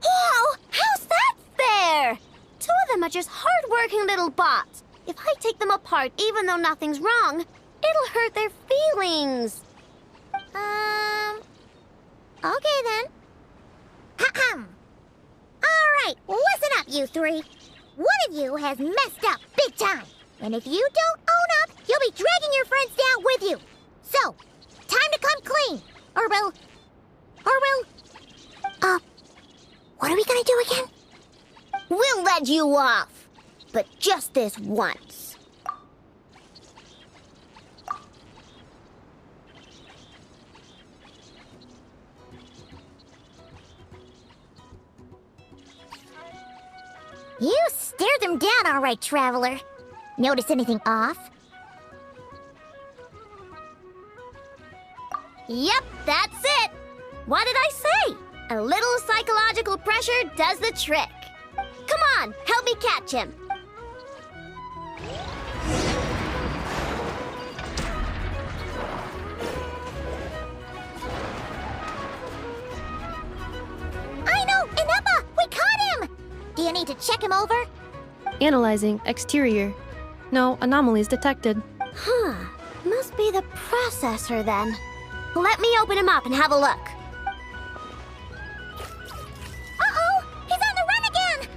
Whoa! How's that fair? Two of them are just hard-working little bots. If I take them apart, even though nothing's wrong, it'll hurt their feelings. Okay then. Ahem. Alright, listen up, you three. One of you has messed up big time. And if you don't own up, you'll be dragging your friends down with you. So, time to come clean. Or we'll... what are we gonna do again? We'll let you off, but just this once. You stared them down all right, traveler. Notice anything off? Yep, that's it. What did I say? A little psychological pressure does the trick. Come on, help me catch him. I know, Ineppa! We caught him! Do you need to check him over? Analyzing exterior. No anomalies detected. Huh. Must be the processor then. Let me open him up and have a look. Uh-oh! He's on the run again!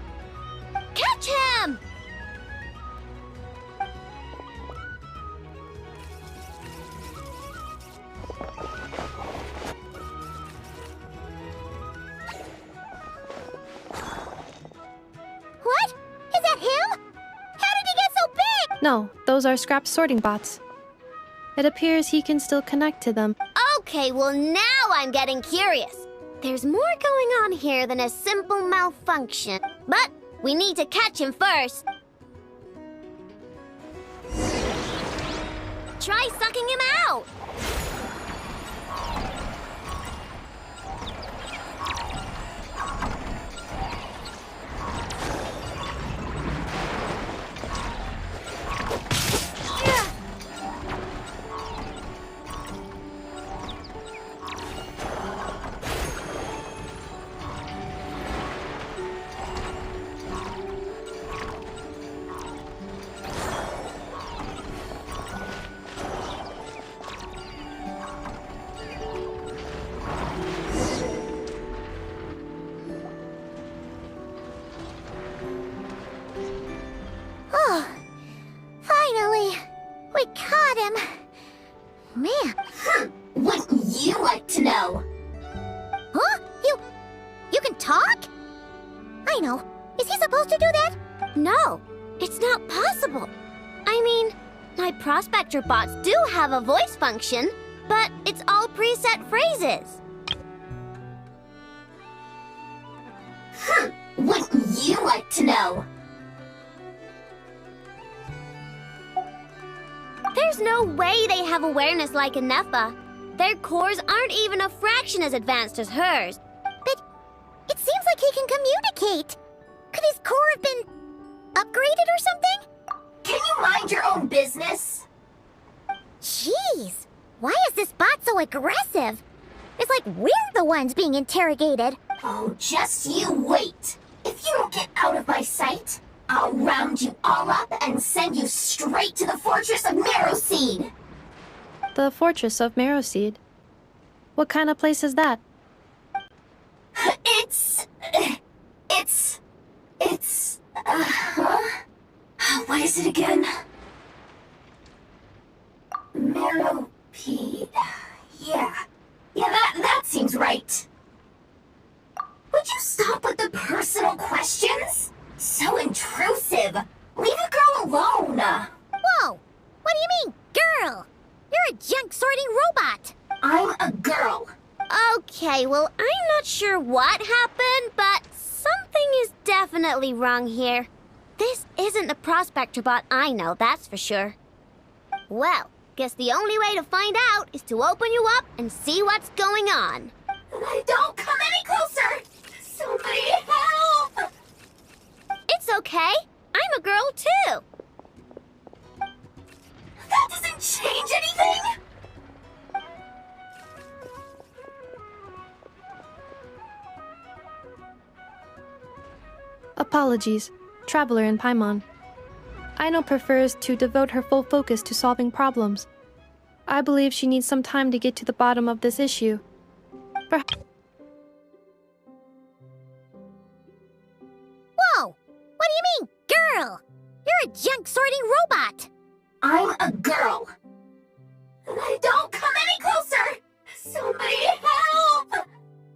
Catch him! What? Is that him? How did he get so big? No, those are scrap sorting bots. It appears he can still connect to them. Okay, well now I'm getting curious. There's more going on here than a simple malfunction. But we need to catch him first. Try sucking him out. Oh, finally! We caught him! Man. Wouldn't you like to know? Huh? You can talk? I know. Is he supposed to do that? No, it's not possible. I mean, my prospector bots do have a voice function, but it's all preset phrases. Wouldn't you like to know? There's no way they have awareness like a Nepha. Their cores aren't even a fraction as advanced as hers. But it seems like he can communicate. Could his core have been upgraded or something? Can you mind your own business? Jeez, why is this bot so aggressive? It's like we're the ones being interrogated. Oh, just you wait. If you don't get out of my sight, I'll round you all up and send you straight to the fortress of Meowseed. The Fortress of Meowseed. What kind of place is that? What is it again? Meowpeed. Yeah, that seems right. Would you stop with the personal questions? So intrusive. Leave a girl alone. Whoa! What do you mean, girl? You're a junk sorting robot. I'm a girl. Okay, well, I'm not sure what happened, but something is definitely wrong here. This isn't the prospector bot I know, that's for sure. Well, guess the only way to find out is to open you up and see what's going on. Don't come any closer! Somebody help! It's okay. I'm a girl too. That doesn't change anything! Apologies, Traveler in Paimon. Aino prefers to devote her full focus to solving problems. I believe she needs some time to get to the bottom of this issue. Whoa! What do you mean, girl? You're a junk sorting robot! I'm a girl. Don't come any closer! Somebody help!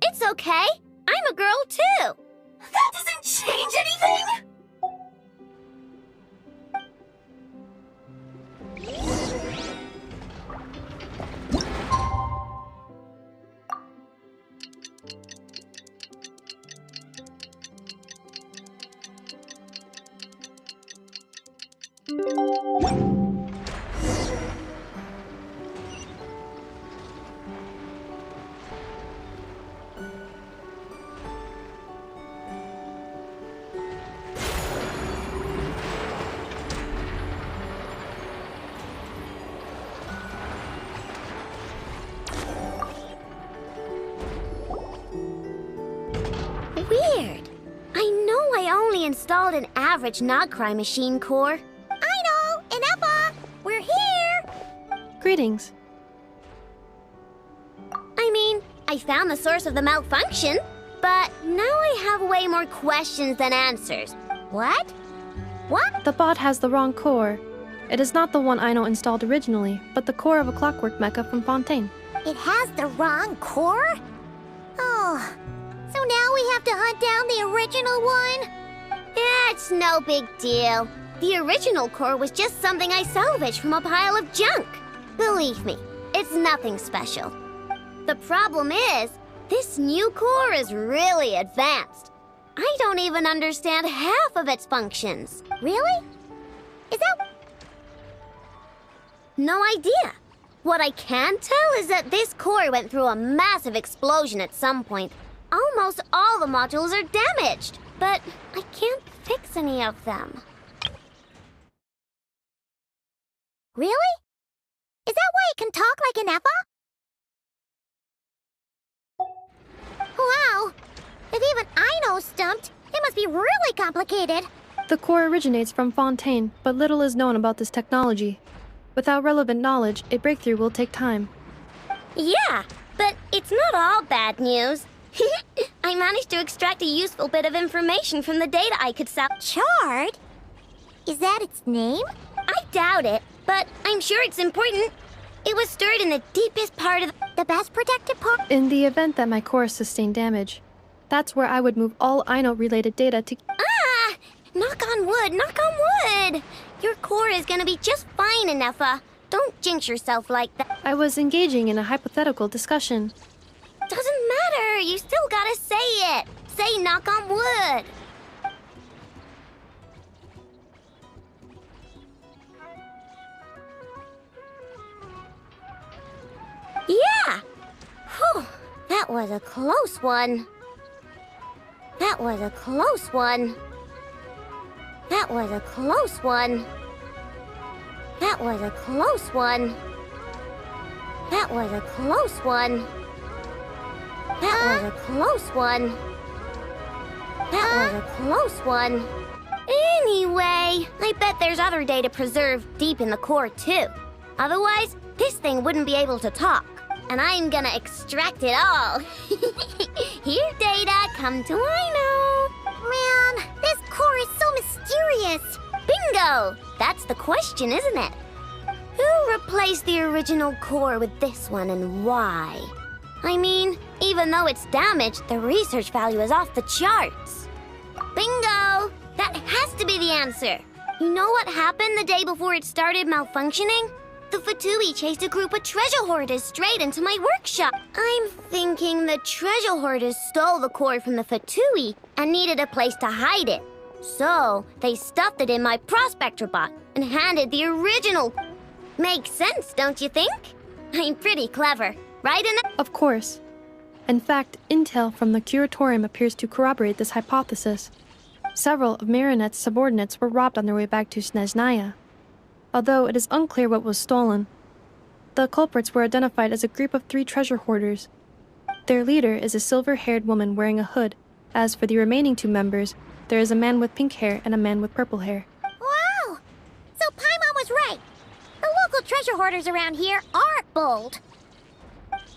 It's okay. I'm a girl too. That doesn't change anything! Weird. I know I only installed an average Nogcry machine core. Aino and Effa, we're here! Greetings. I mean, I found the source of the malfunction, but now I have way more questions than answers. What? What? The bot has the wrong core. It is not the one Aino installed originally, but the core of a clockwork mecha from Fontaine. It has the wrong core? Oh, so now we have to hunt down the original one? Yeah, it's no big deal. The original core was just something I salvaged from a pile of junk. Believe me, it's nothing special. The problem is, this new core is really advanced. I don't even understand half of its functions. Really? Is that... No idea. What I can tell is that this core went through a massive explosion at some point. Almost all the modules are damaged, but I can't fix any of them. Really? Is that why it can talk like an Effa? Wow! If even Aino's stumped, it must be really complicated. The core originates from Fontaine, but little is known about this technology. Without relevant knowledge, a breakthrough will take time. Yeah, but it's not all bad news. I managed to extract a useful bit of information from the data I could sell. Chard? Is that its name? I doubt it, but I'm sure it's important. It was stored in the deepest part of the best protected part? In the event that my core sustained damage, that's where I would move all Aino-related data to... Ah! Knock on wood, knock on wood! Your core is gonna be just fine, Effa. Don't jinx yourself like that. I was engaging in a hypothetical discussion. Doesn't matter, you still gotta say it. Say knock on wood. Yeah! Whew, that was a close one. That was a close one. That was a close one. That was a close one. That was a close one. That was a close one. That was a close one. Anyway, I bet there's other data preserved deep in the core too. Otherwise, this thing wouldn't be able to talk. And I'm gonna extract it all. Here, data, come to Aino. Man, this core is so mysterious. Bingo! That's the question, isn't it? Who replaced the original core with this one and why? I mean, even though it's damaged, the research value is off the charts. Bingo! That has to be the answer. You know what happened the day before it started malfunctioning? The Fatui chased a group of treasure hoarders straight into my workshop. I'm thinking the treasure hoarders stole the core from the Fatui and needed a place to hide it. So, they stuffed it in my prospector bot and handed the original. Makes sense, don't you think? I'm pretty clever, right? Of course. In fact, intel from the curatorium appears to corroborate this hypothesis. Several of Marionette's subordinates were robbed on their way back to Snezhnaya. Although it is unclear what was stolen, the culprits were identified as a group of 3 treasure hoarders. Their leader is a silver-haired woman wearing a hood. As for the remaining 2 members, there is a man with pink hair and a man with purple hair. Wow! So Paimon was right. The local treasure hoarders around here aren't bold.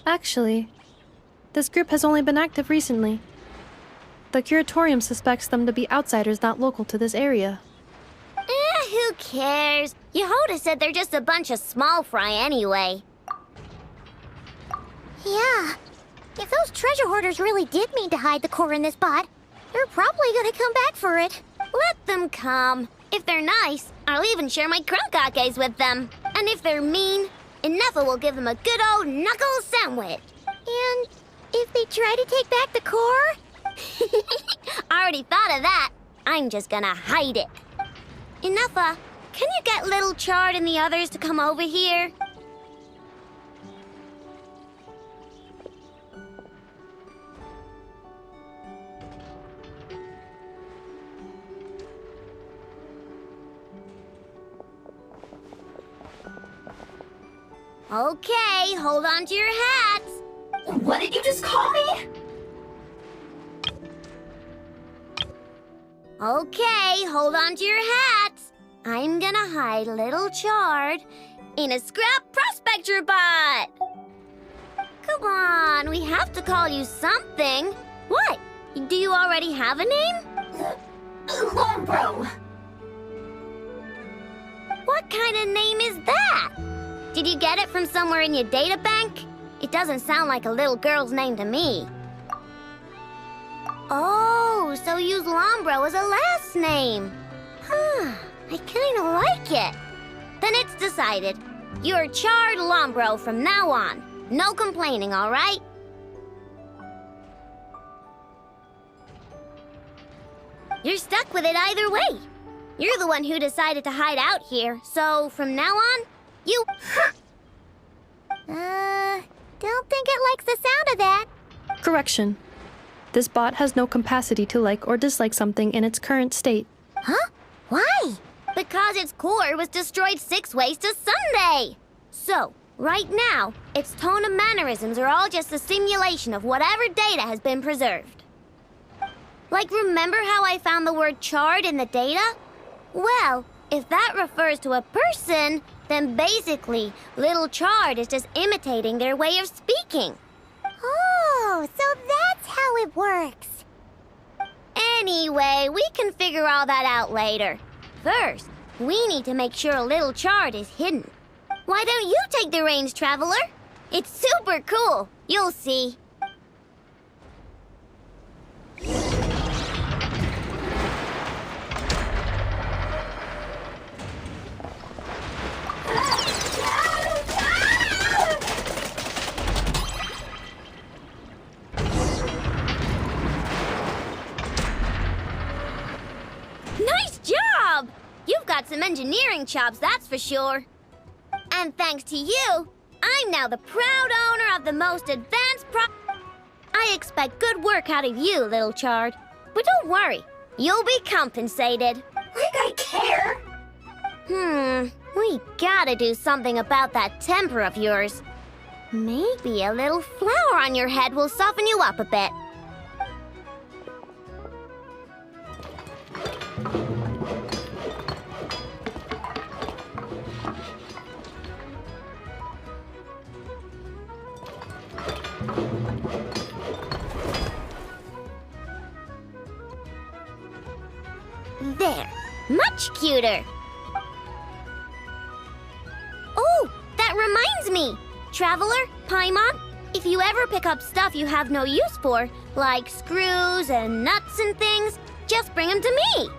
Actually, this group has only been active recently. The curatorium suspects them to be outsiders not local to this area. Who cares? Yehoda said they're just a bunch of small fry anyway. Yeah. If those treasure hoarders really did mean to hide the core in this bot, they're probably gonna come back for it. Let them come. If they're nice, I'll even share my crunkakes with them. And if they're mean, Inefa will give them a good old knuckle sandwich. And if they try to take back the core? I already thought of that. I'm just gonna hide it. Inefa, can you get Little Chard and the others to come over here? Okay, hold on to your hats. What did you just call me? Okay, hold on to your hats. I'm gonna hide Little Chard in a scrap prospector bot. Come on, we have to call you something. What? Do you already have a name? Lombro. What kind of name is that? Did you get it from somewhere in your data bank? It doesn't sound like a little girl's name to me. Oh, so use Lombro as a last name. Huh, I kinda like it. Then it's decided. You're Chard Lombro from now on. No complaining, all right? You're stuck with it either way. You're the one who decided to hide out here, so from now on, you... don't think it likes the sound of that. Correction. This bot has no capacity to like or dislike something in its current state. Huh? Why? Because its core was destroyed 6 ways to Sunday. So, right now, its tone and mannerisms are all just a simulation of whatever data has been preserved. Like, remember how I found the word chard in the data? Well, if that refers to a person, then basically, Little Chard is just imitating their way of speaking. Oh, so that's how it works. Anyway, we can figure all that out later. First, we need to make sure Little Chard is hidden. Why don't you take the reins, Traveler? It's super cool. You'll see. Nice job! You've got some engineering chops, that's for sure. And thanks to you, I'm now the proud owner of the most advanced I expect good work out of you, Little Chard. But don't worry, you'll be compensated. Like I care. We gotta do something about that temper of yours. Maybe a little flour on your head will soften you up a bit. There, much cuter. Oh, that reminds me. Traveler, Paimon, if you ever pick up stuff you have no use for, like screws and nuts and things, just bring them to me.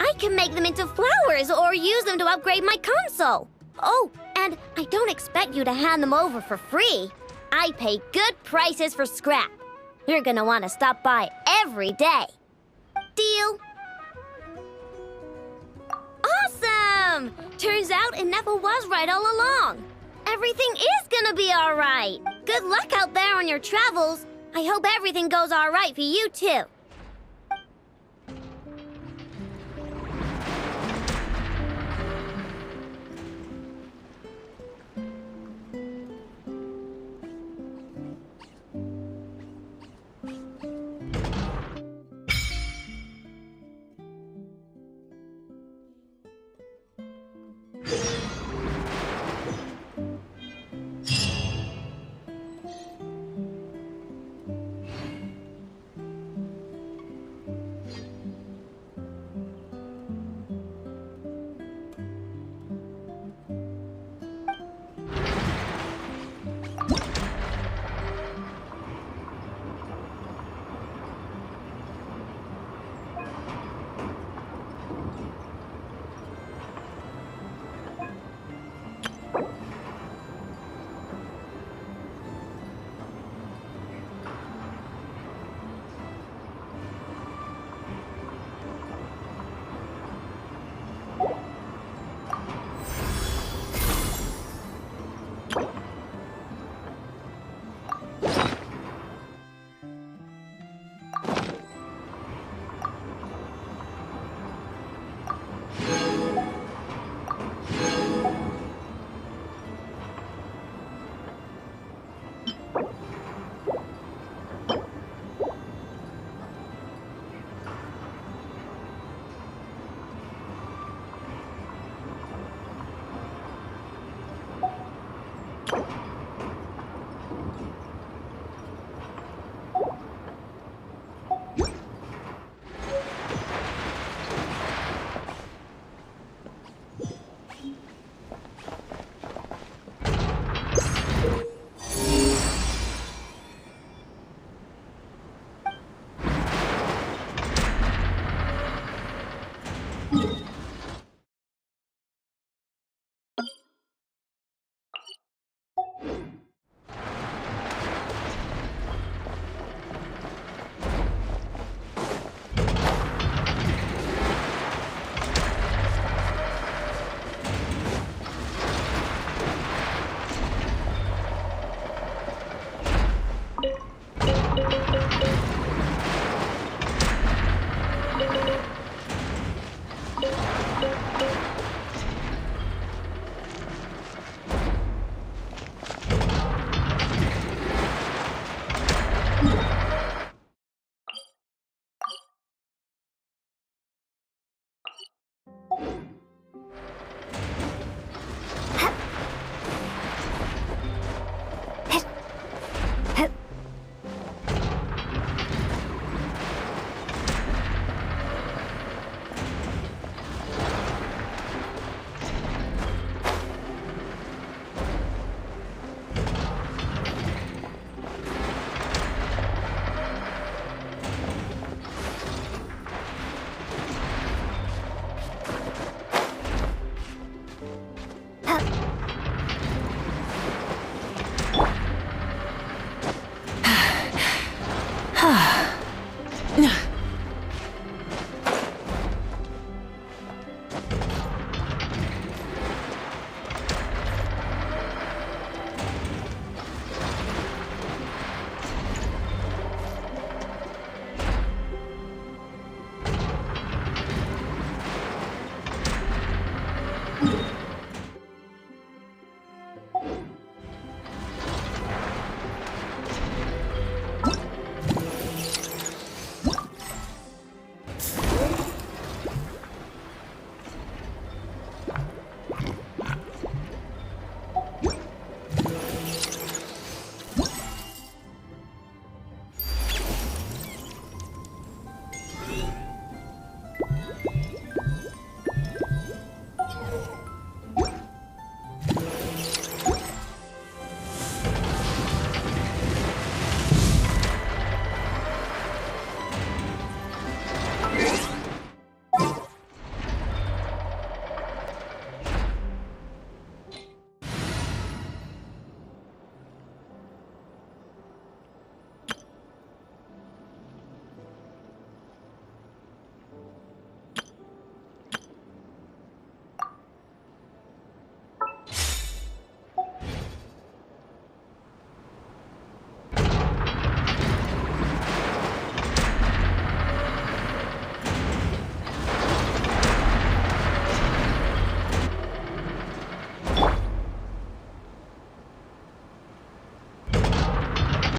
I can make them into flowers or use them to upgrade my console. Oh, and I don't expect you to hand them over for free. I pay good prices for scrap. You're gonna want to stop by every day. Deal? Awesome! Turns out it never was right all along. Everything is gonna be all right. Good luck out there on your travels. I hope everything goes all right for you too.